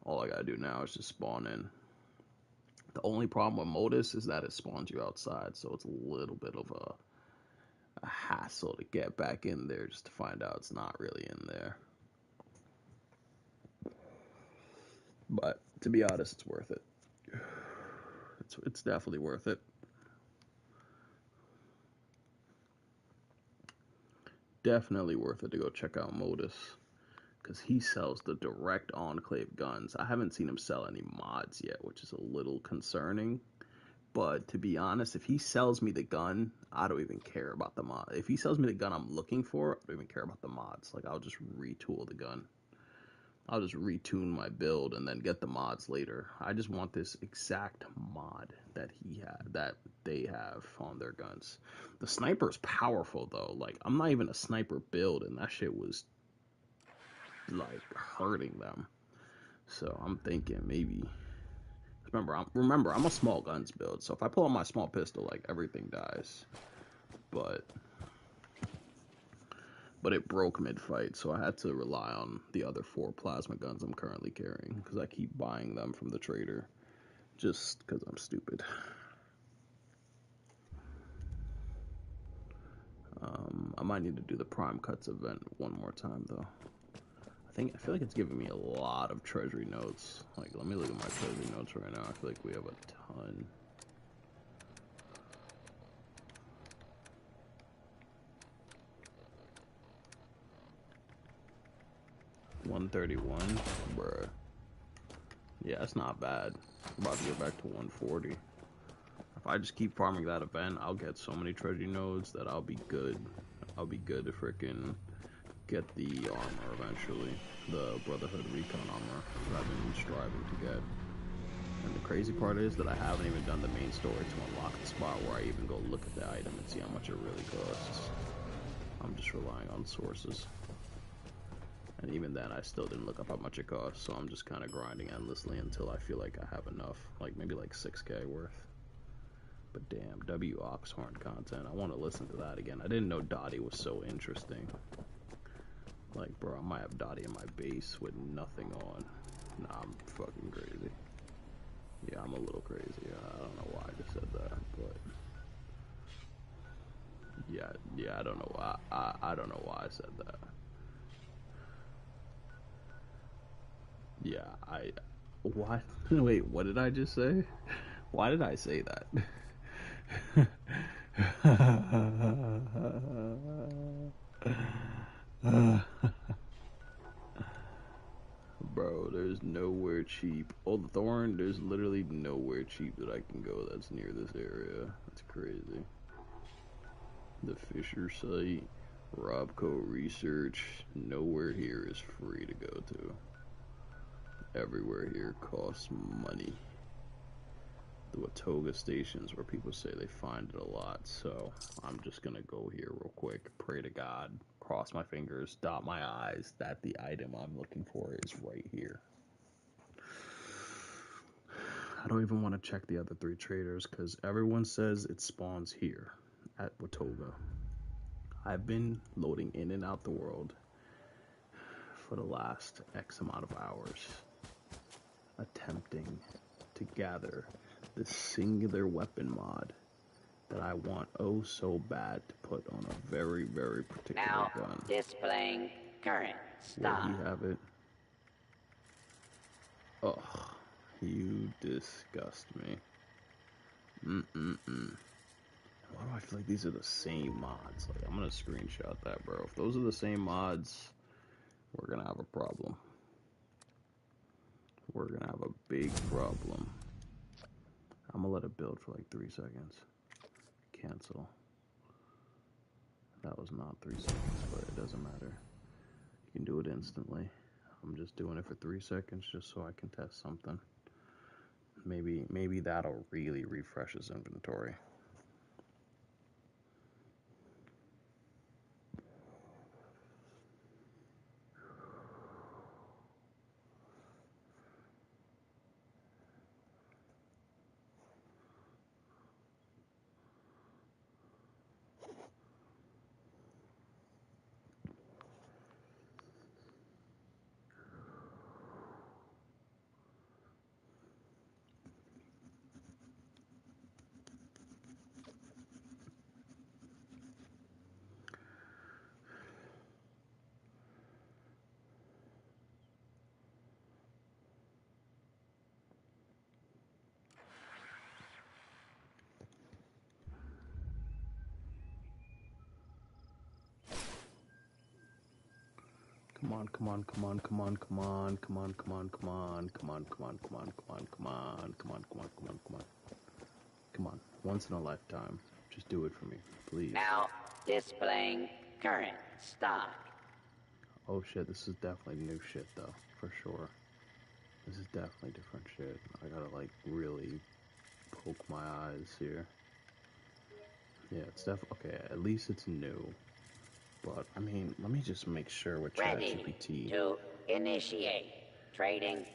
S1: All I gotta do now is just spawn in. The only problem with Modus is that it spawns you outside, so it's a little bit of a hassle to get back in there just to find out it's not really in there. But to be honest, it's worth it. It's definitely worth it. Definitely worth it to go check out Modus, because he sells the direct Enclave guns. I haven't seen him sell any mods yet, which is a little concerning. But to be honest, if he sells me the gun, I don't even care about the mod. If he sells me the gun I'm looking for, I don't even care about the mods. Like, I'll just retool the gun. I'll just retune my build and then get the mods later. I just want this exact mod that they have on their guns. The sniper's powerful though. Like, I'm not even a sniper build, and that shit was like hurting them. So I'm thinking maybe. Remember, I'm a small guns build, so if I pull out my small pistol, like, everything dies. But it broke mid-fight, so I had to rely on the other 4 plasma guns I'm currently carrying, because I keep buying them from the trader, just because I'm stupid. I might need to do the Prime Cuts event one more time, though. I feel like it's giving me a lot of treasury notes. Like, let me look at my treasury notes right now. I feel like we have a ton. $131, bruh. Yeah, that's not bad. I'm about to get back to 140. If I just keep farming that event, I'll get so many treasury nodes that I'll be good. I'll be good to frickin' get the armor eventually. The Brotherhood Recon armor that I've been striving to get. And the crazy part is that I haven't even done the main story to unlock the spot where I even go look at the item and see how much it really costs. I'm just relying on sources. And even then, I still didn't look up how much it costs, so I'm just kind of grinding endlessly until I feel like I have enough. Like, maybe like 6K worth. But damn, W Oxhorn content. I want to listen to that again. I didn't know Dottie was so interesting. Like, bro, I might have Dottie in my base with nothing on. Nah, I'm fucking crazy. Yeah, I'm a little crazy. I don't know why I just said that, but yeah, I don't know why. I don't know why I said that. Yeah, what? Wait, what did I just say? Why did I say that? Bro, there's nowhere cheap. Oh, the Thorn, there's literally nowhere cheap that I can go that's near this area. That's crazy. The Fisher site, Robco Research, nowhere here is free to go to. Everywhere here costs money. The Watoga stations where people say they find it a lot, so I'm just gonna go here real quick, pray to God, cross my fingers, dot my I's that the item I'm looking for is right here. I don't even want to check the other 3 traders because everyone says it spawns here at Watoga. I've been loading in and out the world for the last X amount of hours, attempting to gather this singular weapon mod that I want oh so bad to put on a very, very particular gun.
S5: Displaying current stock.
S1: Will he have it? Ugh, you disgust me. Why do I feel like these are the same mods? Like, I'm gonna screenshot that, bro. If those are the same mods, we're gonna have a problem. We're gonna have a big problem. I'm gonna let it build for like 3 seconds. Cancel. That was not 3 seconds, but it doesn't matter. You can do it instantly. I'm just doing it for 3 seconds just so I can test something. Maybe that'll really refresh his inventory. Come on, come on, come on, come on, come on, come on, come on, come on, come on, come on, come on, come on, come on, come on, come on, come on, come on. Come on, once in a lifetime. Just do it for me, please.
S5: Now displaying current stock.
S1: Oh shit, this is definitely new shit though, for sure. This is definitely different shit. I gotta like really poke my eyes here. Yeah, it's definitely okay. At least it's new. But I mean, let me just make sure with ChatGPT.
S5: To initiate trading.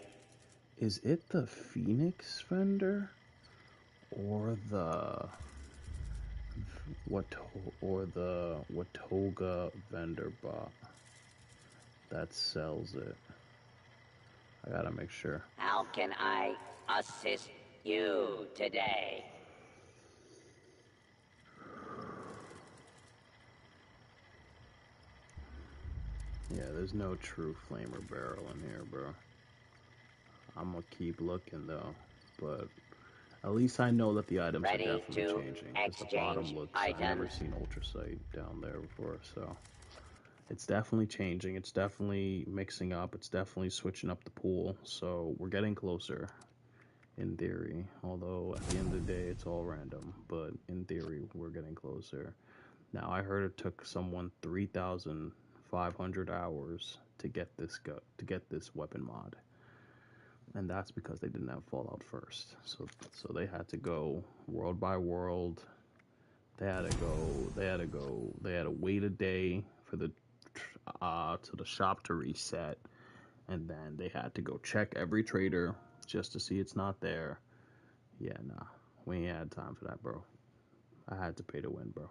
S1: Is it the Phoenix vendor or the Watoga vendor bot that sells it? I gotta make sure.
S5: How can I assist you today?
S1: Yeah, there's no true flamer barrel in here, bro. I'm gonna keep looking though, but at least I know that the items are definitely changing. Because the bottom looks, I've never seen ultrasite down there before, so it's definitely changing. It's definitely mixing up. It's definitely switching up the pool. So we're getting closer, in theory. Although at the end of the day, it's all random. But in theory, we're getting closer. Now I heard it took someone 3,500 hours to get this weapon mod. And that's because they didn't have Fallout first. So they had to go world by world. They had to wait a day for the shop to reset, and then they had to go check every trader just to see it's not there. Yeah, nah. We ain't had time for that, bro. I had to pay to win, bro.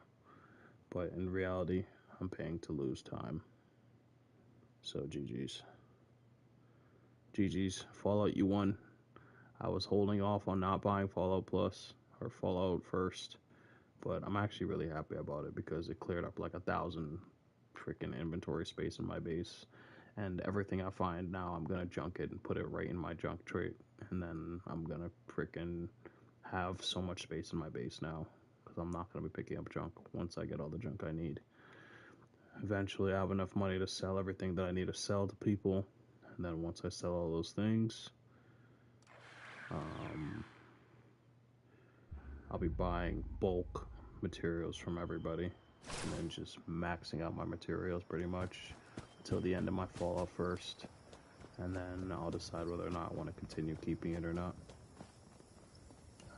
S1: But in reality, I'm paying to lose time. So GG's. GG's. Fallout, you won. I was holding off on not buying Fallout Plus or Fallout First, but I'm actually really happy about it because it cleared up like 1,000 freaking inventory space in my base. And everything I find now, I'm gonna junk it and put it right in my junk trait. And then I'm gonna freaking have so much space in my base now because I'm not gonna be picking up junk once I get all the junk I need. Eventually, I have enough money to sell everything that I need to sell to people. And then once I sell all those things, I'll be buying bulk materials from everybody and then just maxing out my materials pretty much until the end of my Fallout First. And then I'll decide whether or not I want to continue keeping it or not.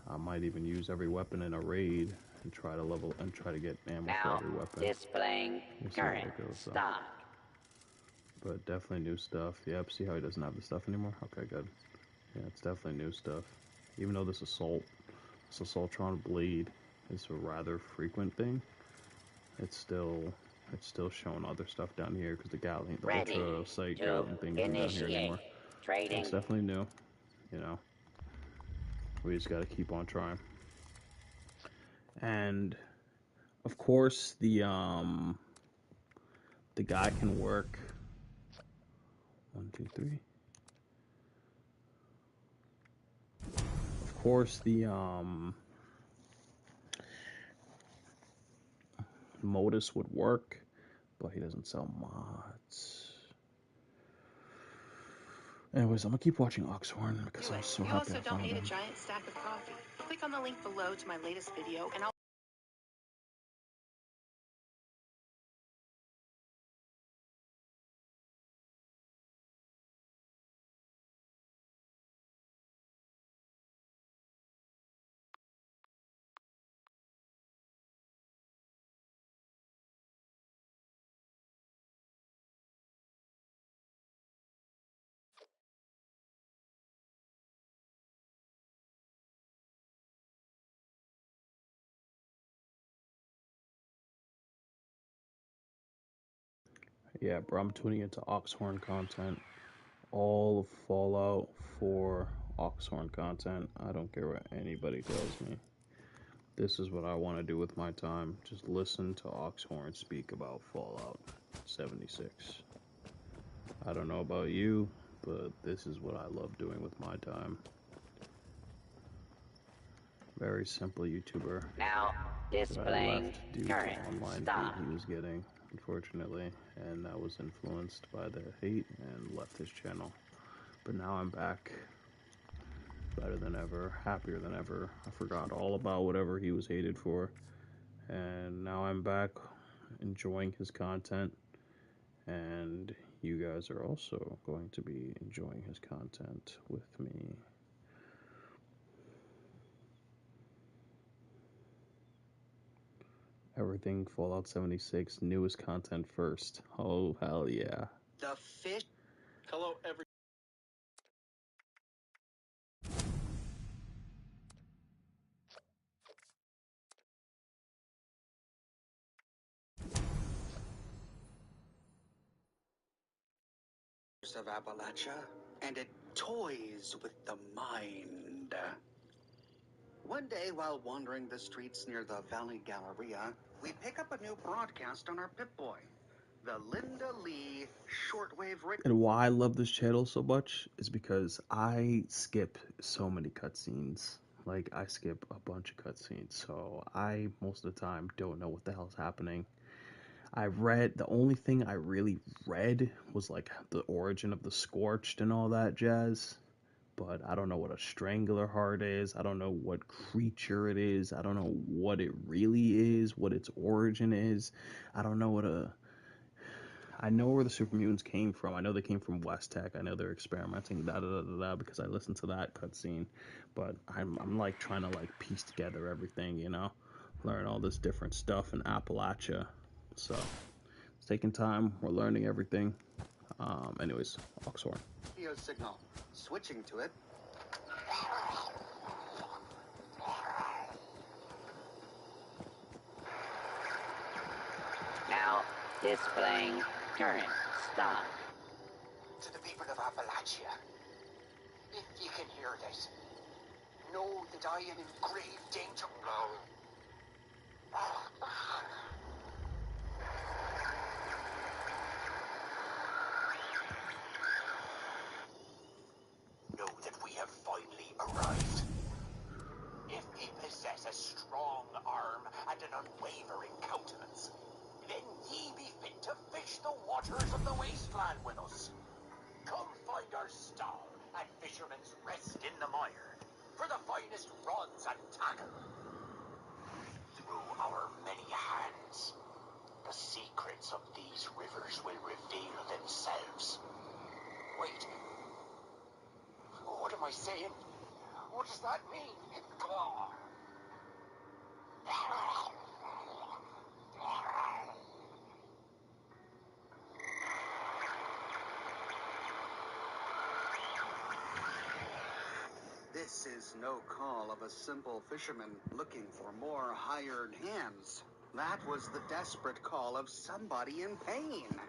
S1: I might even use every weapon in a raid and try to get ammo for every weapon.
S5: Displaying current stock.
S1: But definitely new stuff. Yep, see how he doesn't have the stuff anymore? Okay, good. Yeah, it's definitely new stuff. Even though this Assaultron Blade is a rather frequent thing, it's still showing other stuff down here because the Ultra Sight Gatling thing isn't down here anymore.
S5: Trading.
S1: It's definitely new, you know. We just gotta keep on trying. And of course the guy can work 1, 2, 3. Of course the Modus would work, but he doesn't sell mods. Anyways, I'm gonna keep watching Oxhorn because I'm so happy I found him.
S9: You also don't need a giant stack of coffee. Click on the link below to my latest video and I'll
S1: Yeah, bro, I'm tuning into Oxhorn content. All of Fallout 4 Oxhorn content. I don't care what anybody tells me. This is what I want to do with my time. Just listen to Oxhorn speak about Fallout 76. I don't know about you, but this is what I love doing with my time. Very simple YouTuber.
S5: Now displaying current
S1: online
S5: stock.
S1: hate he was getting, unfortunately, and that was influenced by the hate and left his channel. But now I'm back, better than ever, happier than ever. I forgot all about whatever he was hated for, and now I'm back enjoying his content, and you guys are also going to be enjoying his content with me. Everything Fallout 76, newest content first. Oh, hell yeah.
S10: The fish. Hello, every. Of Appalachia, and it toys with the mind. One day, while wandering the streets near the Valley Galleria, we pick up a new broadcast on our Pip-Boy, the Linda Lee shortwave radio.
S1: And why I love this channel so much is because I skip so many cutscenes. Like, I skip a bunch of cutscenes, so I, most of the time, don't know what the hell's happening. The only thing I really read was, like, the origin of the Scorched and all that jazz. But I don't know what a Strangler Heart is. I don't know what creature it is. I don't know what it really is, what its origin is. I don't know I know where the super mutants came from. I know they came from West Tech. I know they're experimenting, because I listened to that cutscene. But I'm like trying to like piece together everything, you know, learn all this different stuff in Appalachia. So it's taking time. We're learning everything. Anyways, Oxhorn.
S10: Signal. Switching to it.
S5: displaying current stop.
S11: To the people of Appalachia, if you can hear this, know that I am in grave danger. Know that we have finally arrived. If ye possess a strong arm and an unwavering countenance, then ye be fit to fish the waters of the wasteland with us. Come find our stall at Fisherman's Rest in the mire for the finest rods and tackle. Through our many hands, the secrets of these rivers will reveal themselves. Wait. What am I saying? What does that mean? Come on.
S10: This is no call of a simple fisherman looking for more hired hands. That was the desperate call of somebody in pain.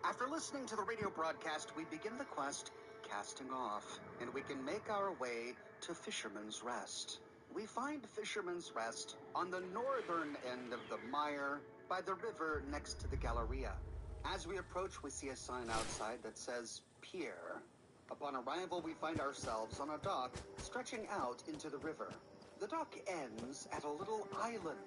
S10: After listening to the radio broadcast, we begin the quest, casting off, and we can make our way to Fisherman's Rest. We find Fisherman's Rest on the northern end of the mire by the river next to the Galleria. As we approach, we see a sign outside that says Pier. Upon arrival, we find ourselves on a dock stretching out into the river. The dock ends at a little island,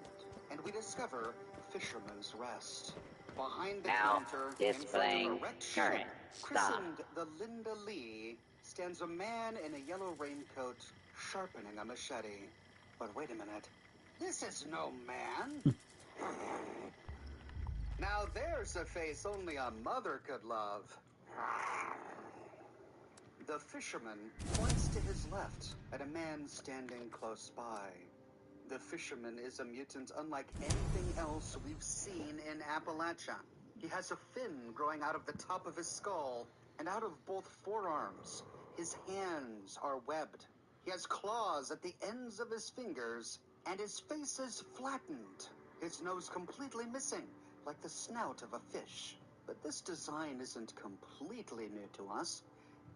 S10: and we discover Fisherman's Rest. Behind the counter, in front of a wrecked ship, christened the Linda Lee, stands a man in a yellow raincoat sharpening a machete. But wait a minute. This is no man. Now there's a face only a mother could love. The fisherman points to his left at a man standing close by. The fisherman is a mutant unlike anything else we've seen in Appalachia. He has a fin growing out of the top of his skull and out of both forearms. His hands are webbed. He has claws at the ends of his fingers, and his face is flattened. His nose completely missing, like the snout of a fish. But this design isn't completely new to us.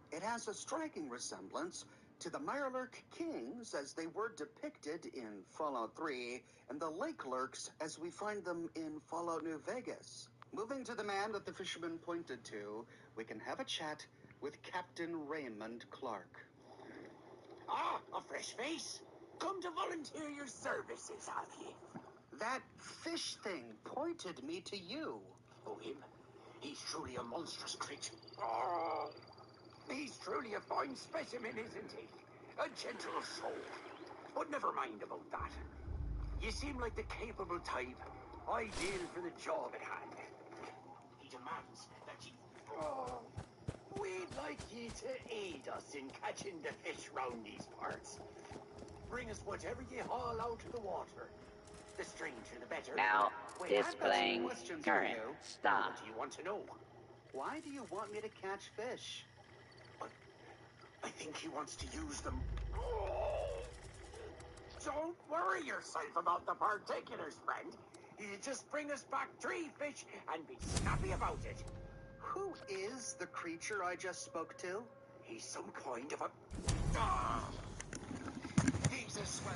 S10: It has a striking resemblance to the Mirelurk Kings as they were depicted in Fallout 3 and the Lake Lurks as we find them in Fallout New Vegas. Moving to the man that the fisherman pointed to, we can have a chat with Captain Raymond Clark.
S11: Ah, a fresh face. Come to volunteer your services, have ye?
S10: That fish thing pointed me to you.
S11: Oh, him? He's truly a monstrous creature. Oh, he's truly a fine specimen, isn't he? A gentle soul. But never mind about that. You seem like the capable type, ideal for the job at hand. He demands that you... Oh, we'd like you to aid us in catching the fish round these parts. Bring us whatever you haul out of the water. The stranger, the better.
S5: Now,
S10: Wait,
S5: displaying current stop.
S11: What do you want to know?
S10: Why do you want me to catch fish?
S11: I think he wants to use them. Oh. Don't worry yourself about the particulars, friend. You just bring us back 3 fish and be snappy about it.
S10: Who is the creature I just spoke to?
S11: He's some kind of a... He's a swell...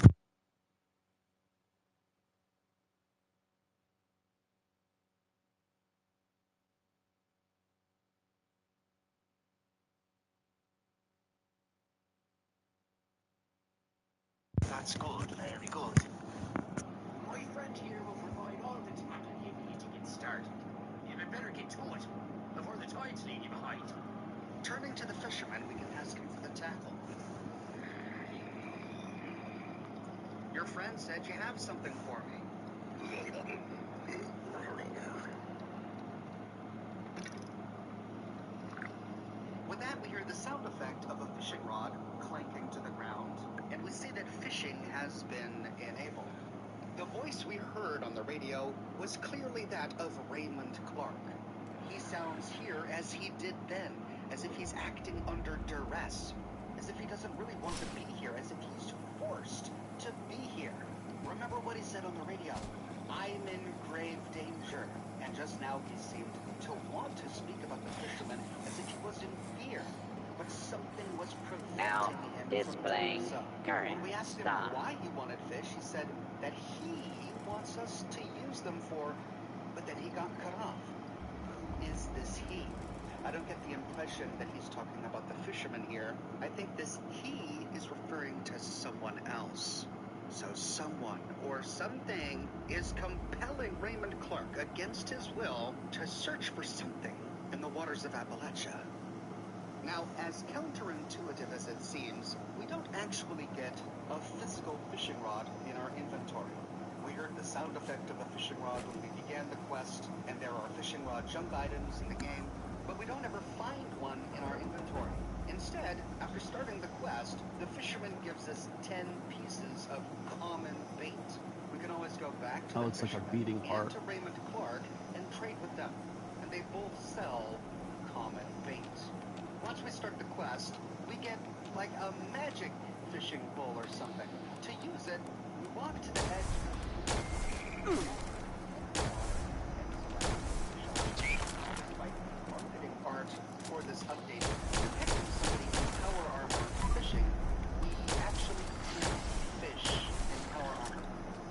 S11: That's good, very good. My friend here will provide all the tackle you need to get started. You had better get to it before the tides leave you behind.
S10: Turning to the fisherman, we can ask him for the tackle. Your friend said you have something for me. With that, we hear the sound effect of a fishing rod clanking to the ground, and we see that fishing has been enabled. The voice we heard on the radio was clearly that of Raymond Clark. He sounds here as he did then, as if he's acting under duress, as if he doesn't really want to be here, as if he's forced to be here. Remember what he said on the radio. I'm in grave danger. And just now he seemed to want to speak about the fisherman as if he was in fear. But something was preventing him from doing so. When we asked him why he wanted fish, he said that he wants us to use them for... But then he got cut off. Who is this he? I don't get the impression that he's talking about the fisherman here. I think this he is referring to someone else. So someone or something is compelling Raymond Clark against his will to search for something in the waters of Appalachia. Now, as counterintuitive as it seems, we don't actually get a physical fishing rod in our inventory. We heard the sound effect of a fishing rod when we began the quest, and there are fishing rod junk items in the game, but we don't ever find one in our inventory. Instead, after starting the quest, the fisherman gives us 10 pieces of common bait. We can always go back to the fisherman
S1: like a beating heart.
S10: and to Raymond Clark and trade with them, and they both sell common bait. Once we start the quest, we get like a magic fishing pole or something. To use it, we walk to the edge. Marketing art for this update. Depicting somebody in power armor fishing, we actually can fish in power armor.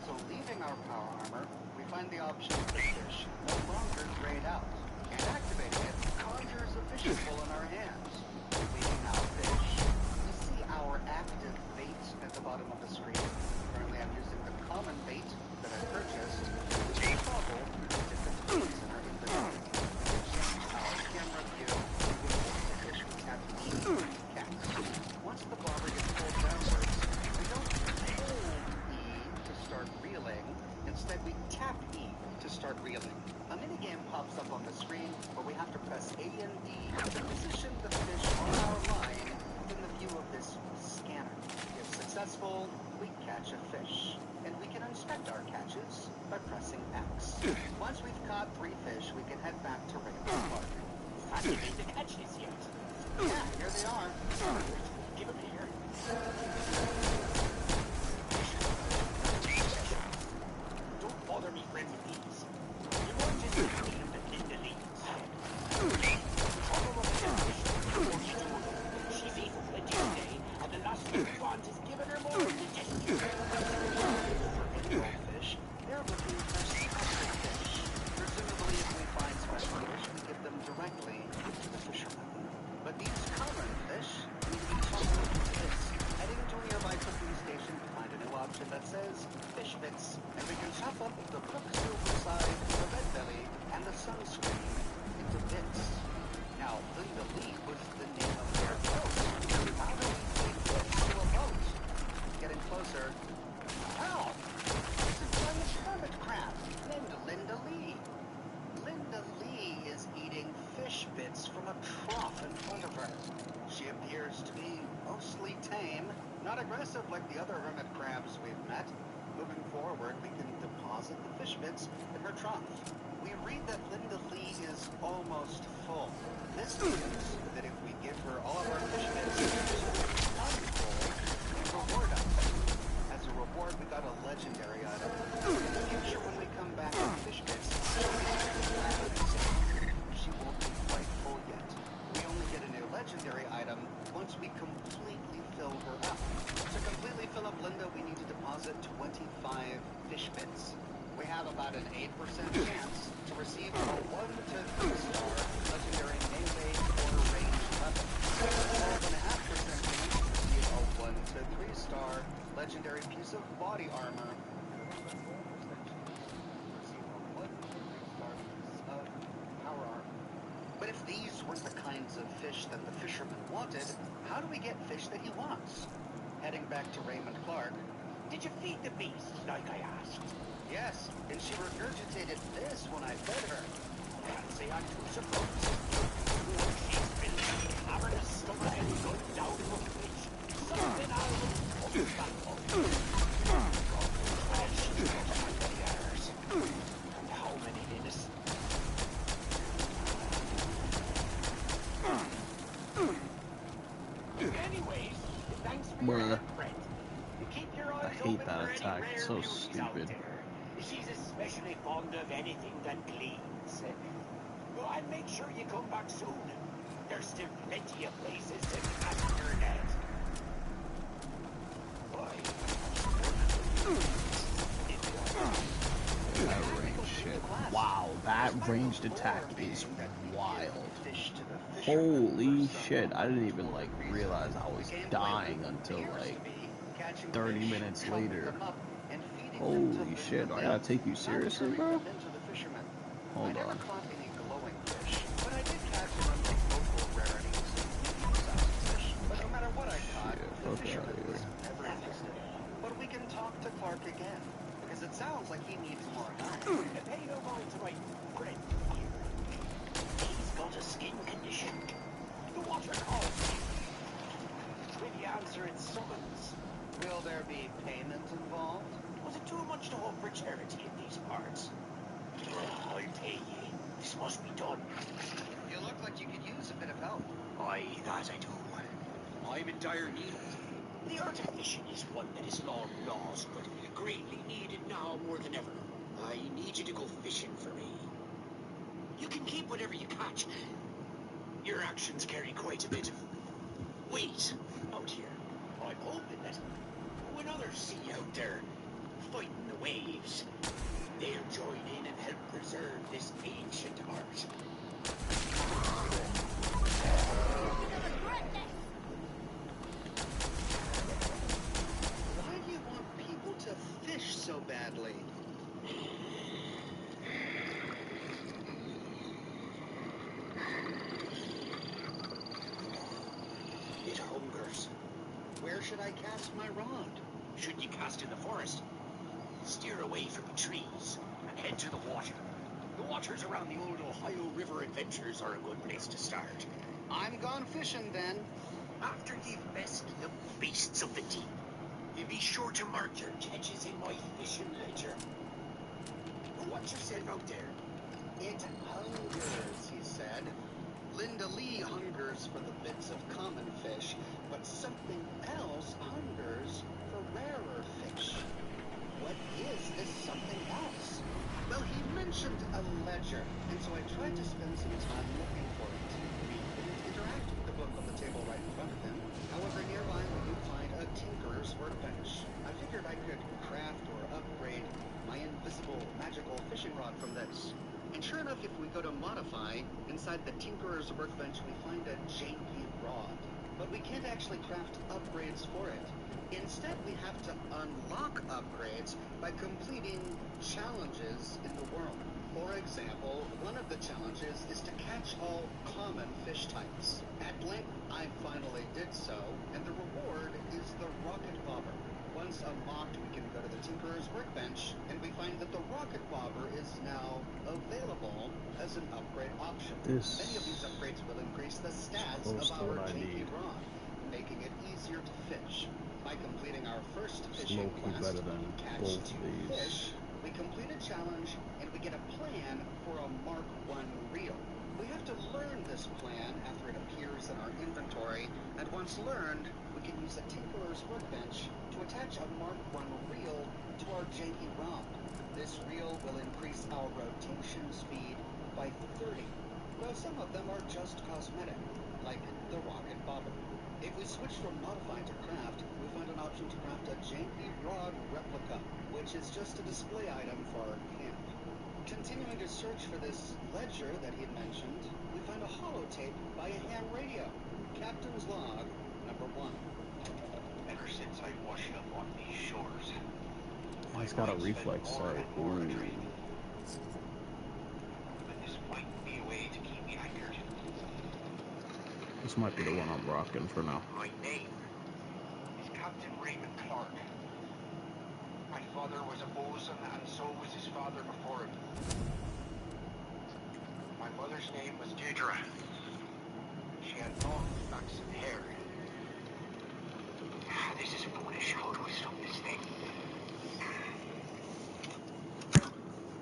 S10: So leaving our power armor, we find the option to fish no longer grayed out. And activating it conjures a fishing pole in our hands. We can now fish. You see our active bait at the bottom of the screen. Currently I'm using the common bait that I purchased, which is toggle different baits in our inventory. Our camera view, we will use the fish we tap E to catch. Once the bobber gets pulled downwards, we don't hold E to start reeling. Instead, we tap E to start reeling. A minigame pops up on the screen where we have to press A and D to position the fish on our line within the view of this scanner. If successful, we catch a fish. And we can inspect our catches by pressing X. Once we've caught 3 fish, we can head back to Raymond Clark.
S11: Have you made the catches yet?
S10: Yeah, here they are.
S11: Give them here. Don't bother me, friend, with these. You want to see him the Linda leads. She's eaten plenty today, and the last thing we want is giving her more indigestion.
S10: Fish, they're looking for special fish. Presumably, if we find special fish, we give them directly to the fisherman. But these common fish need to be toggled into this. Heading to a nearby cooking station to find a new option that says fish bits, and we can chop up the quicksilver side, the red belly, and the sunscreen into bits. Now, Linda Lee was the name of their boat. How do we feed fish to a boat? Getting closer. Ow! This is one hermit crab named Linda Lee. Linda Lee is eating fish bits from a trough in front of her. She appears to be mostly tame, not aggressive like the other hermit crabs we've met. Moving forward, we can deposit the fish bits in her trough. We read that Linda Lee is almost full. This means that if we give her all of our fish bits, we reward us. As a reward, we got a legendary item. In the future, when we come back with fish bits, she won't be quite full yet. We only get a new legendary item once we completely fill her up. To completely fill up Linda, we need to deposit 25 fish bits. We have about an 8% chance to receive a 1 to 3 star legendary melee or ranged weapon. 12.5% chance to receive a 1 to 3 star legendary piece of body armor. But if these weren't the kinds of fish that the fisherman wanted, how do we get fish that he wants? Heading back to Raymond Clark.
S11: Did you feed the beast, like I asked?
S10: Yes, and she regurgitated this when I fed her.
S11: Can't say I'm too surprised. She's been having a stomach and going down in the fish. Something I will put back on. And how many innocent? Anyways, thanks for your friend. Keep your eyes
S1: I hate that attack. It's so stupid.
S11: She's a especially fond of anything that gleams. And make sure you come back soon. There's still plenty of places to cast your net.
S1: That range shit. Wow, that ranged attack is wild. Holy shit, I didn't even like realize I was dying until like 30 minutes later. Holy shit, I gotta take you seriously, bro? Hold on.
S10: But I did catch a number of local rarities, medium-sized fish. But no matter what I caught, the fisherman was never interested. But we can talk to Clark again, because it sounds like he needs more help.
S11: Pay no mind to my friend here. He's got a skin condition. The water calls him. When you answer its summons.
S10: Will there be payment involved?
S11: Was it too much to hope for charity in these parts? I'll pay ye. This must be done.
S10: You look like you could use a bit of help.
S11: Aye, that I do. I'm in dire need of it. The art of fishing is one that is long lost, but greatly needed now more than ever. I need you to go fishing for me. You can keep whatever you catch. Your actions carry quite a bit of weight out here. I'm hoping that when others see you out there fighting the waves, they'll join in and help preserve this ancient art.
S10: Why do you want people to fish so badly?
S11: It hungers.
S10: Where should I cast my rod?
S11: Should you cast in the forest? Steer away from the trees and head to the water. The waters around the old Ohio River adventures are a good place to start.
S10: I'm gone fishing then.
S11: After you've messed the beasts of the deep, you be sure to mark your catches in my fishing ledger. Watch yourself out there.
S10: It hungers, he said. Linda Lee hungers for the bits of common fish, but something else hungers for rarer fish. What is this something else? Well, he mentioned a ledger, and so I tried to spend some time looking for it. We couldn't interact with the book on the table right in front of him. However, nearby we could find a tinkerer's workbench. I figured I could craft or upgrade my invisible magical fishing rod from this. And sure enough, if we go to modify, inside the tinkerer's workbench we find a janky rod. But we can't actually craft upgrades for it. Instead, we have to unlock upgrades by completing challenges in the world. For example, one of the challenges is to catch all common fish types. At length, I finally did so, and the reward is the rocket bobber. Once unlocked, we can go to the Tinkerer's workbench, and we find that the rocket bobber is now available as an upgrade option. Many of these upgrades will increase the stats of our janky rod, making it easier to fish. By completing our first fishing quest, Catch 2 Fish, we complete a challenge and we get a plan for a Mark I reel. We have to learn this plan after it appears in our inventory, and once learned, we can use a Tinkerer's workbench to attach a Mark I reel to our janky rod. This reel will increase our rotation speed by 30, though some of them are just cosmetic, like the rocket bobber. If we switch from modify to craft, we find an option to craft a janky rod replica, which is just a display item for our camp. Continuing to search for this ledger that he had mentioned, we find a holotape by a ham radio. Captain's log, number 1.
S11: Ever since I washed up on these shores,
S1: He's got a reflex sight. Ooh.
S11: But this might be a way to keep me anchored.
S1: This might be the one I'm rocking for now.
S11: My name is Captain Raymond Clark. My father was a bosun, and so was his father before him. My mother's name was Deirdre. She had long flaxen hair. This is foolish. How do I stop this thing?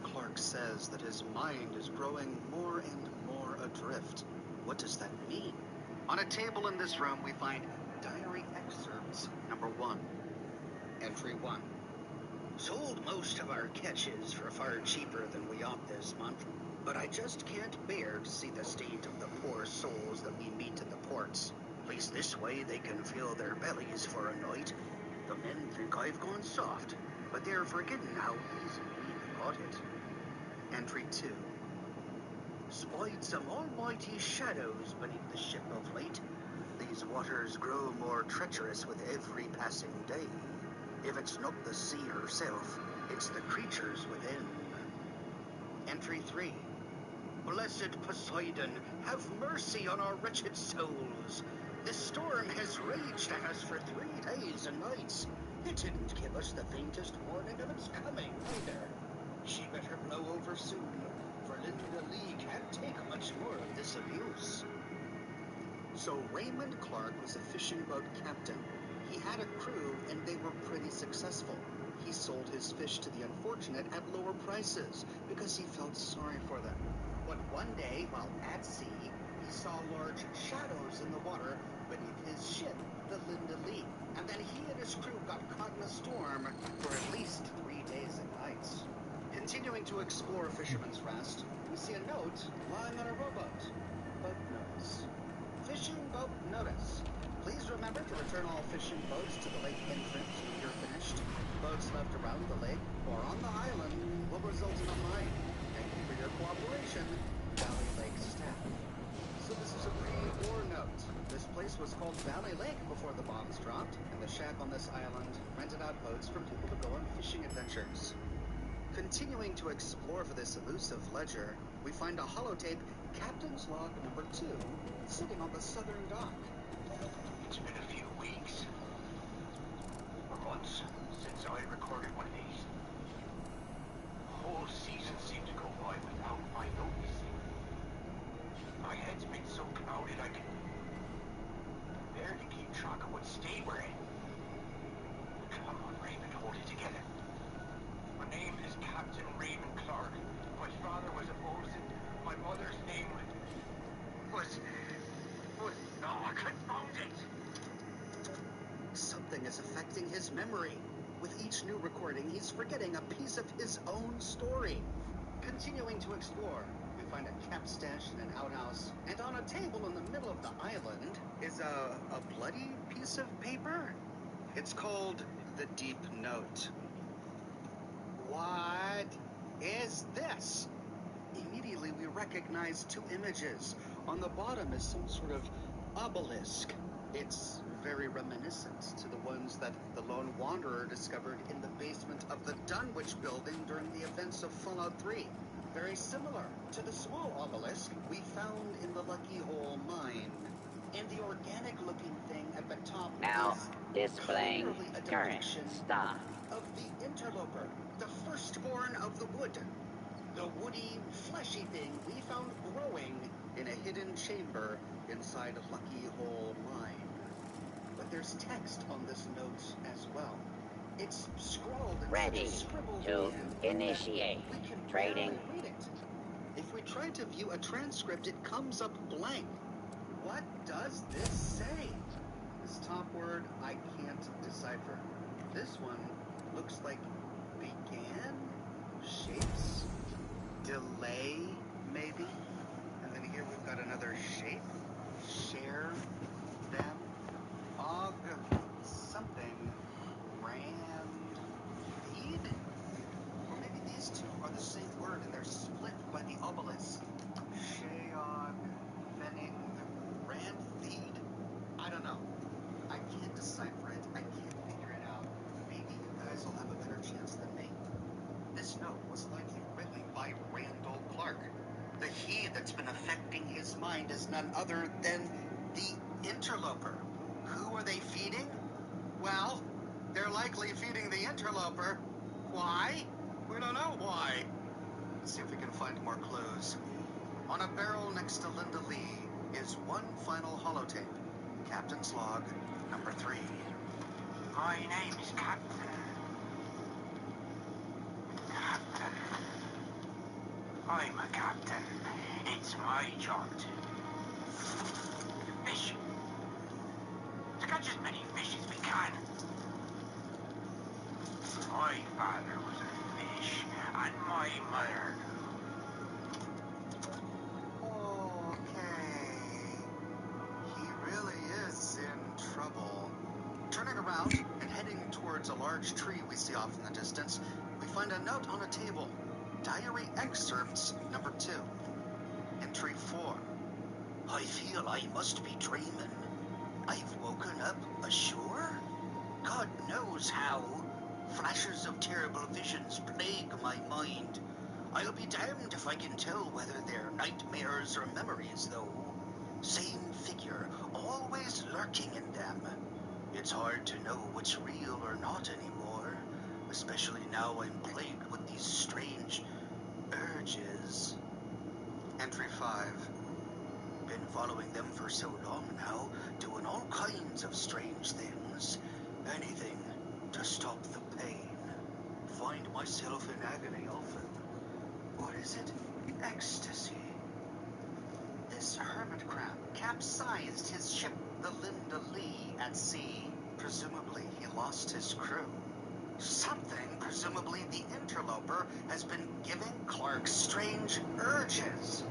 S10: Clark says that his mind is growing more and more adrift. What does that mean? On a table in this room, we find diary excerpts, number 1. Entry 1. Sold most of our catches for far cheaper than we ought this month, but I just can't bear to see the state of the poor souls that we meet at the ports. At least this way they can fill their bellies for a night. The men think I've gone soft, but they're forgetting how easy we've got it. Entry 2. Spied some almighty shadows beneath the ship of late. These waters grow more treacherous with every passing day. If it's not the sea herself, it's the creatures within. Entry 3. Blessed Poseidon, have mercy on our wretched souls. This storm has raged at us for 3 days and nights. It didn't give us the faintest warning of its coming, either. She better blow over soon, for Linda Lee can't take much more of this abuse. So Raymond Clark was a fishing boat captain. He had a crew, and they were pretty successful. He sold his fish to the unfortunate at lower prices because he felt sorry for them. But one day, while at sea, he saw large shadows in the water beneath his ship, the Linda Lee. And then he and his crew got caught in a storm for at least 3 days and nights. Continuing to explore Fisherman's Rest, we see a note lying on a rowboat. Boat notice. Fishing boat notice. Please remember to return all fishing boats to the lake entrance when you're finished. Boats left around the lake or on the island will result in a fine. Thank you for your cooperation, Valley Lake staff. So this is a pre-war note. This place was called Valley Lake before the bombs dropped, and the shack on this island rented out boats for people to go on fishing adventures. Continuing to explore for this elusive ledger, we find a holotape, Captain's Log number 2, sitting on the southern dock.
S11: It's been a few weeks, or months, since I recorded one of these. The whole season seemed to go by without my noticing. My head's been so clouded I can barely keep track of what state we're in. Come on, Raymond, hold it together. My name is Captain Raymond Clark. My father was a bosun. My mother's name was... Oh, confound it!
S10: Something is affecting his memory. With each new recording, he's forgetting a piece of his own story. Continuing to explore, we find a cap stash in an outhouse, and on a table in the middle of the island is a bloody piece of paper. It's called the Deep Note. What is this? Immediately we recognize 2 images. On the bottom is some sort of obelisk. It's very reminiscent to the ones that the Lone Wanderer discovered in the basement of the Dunwich building during the events of Fallout 3. Very similar to the small obelisk we found in the Lucky Hole mine. And the organic-looking thing at the top
S5: Now,
S10: is
S5: displaying
S10: clearly a
S5: current
S10: depiction
S5: stock.
S10: of the interloper, the firstborn of the wood. The woody, fleshy thing we found growing in a hidden chamber inside a Lucky Hole mine. But there's text on this note as well. It's scrawled and
S5: Ready
S10: scribbled
S5: to
S10: in
S5: initiate
S10: we can
S5: trading.
S10: barely read it. If we try to view a transcript, it comes up blank. What does this say? This top word I can't decipher. This one looks like began, shapes, delay, maybe. And then here we've got another shape, share, them, og, something, rand, feed? Or maybe these 2 are the same word and they're split by the obelisk. Sheog, Venning, rand, feed? I don't know. I can't decipher it. I can't figure it out. Maybe you guys will have a better chance than me. This note was likely written by Randall Clark. The he that's been affecting his mind is none other than the interloper. Who are they feeding? Well, they're likely feeding the interloper. Why? We don't know why. Let's see if we can find more clues. On a barrel next to Linda Lee is one final holotape. Captain's Log number 3.
S11: My name is Captain. Captain. I'm a captain. It's my job to fish. To catch as many fish as we can. My father was a fish, and my mother.
S10: Okay. He really is in trouble. Turning around and heading towards a large tree we see off in the distance, we find a note on a table. Diary excerpts number 2. Entry 4.
S11: I feel I must be dreaming. I've woken up ashore? God knows how. Flashes of terrible visions plague my mind. I'll be damned if I can tell whether they're nightmares or memories, though. Same figure, always lurking in them. It's hard to know what's real or not anymore, especially now I'm plagued with these strange urges.
S10: Entry 5.
S11: Been following them for so long now, doing all kinds of strange things. Anything to stop the pain. Find myself in agony often.
S10: What is it? Ecstasy. This hermit crab capsized his ship, the Linda Lee, at sea. Presumably he lost his crew. Something, presumably the interloper, has been giving Clark strange urges.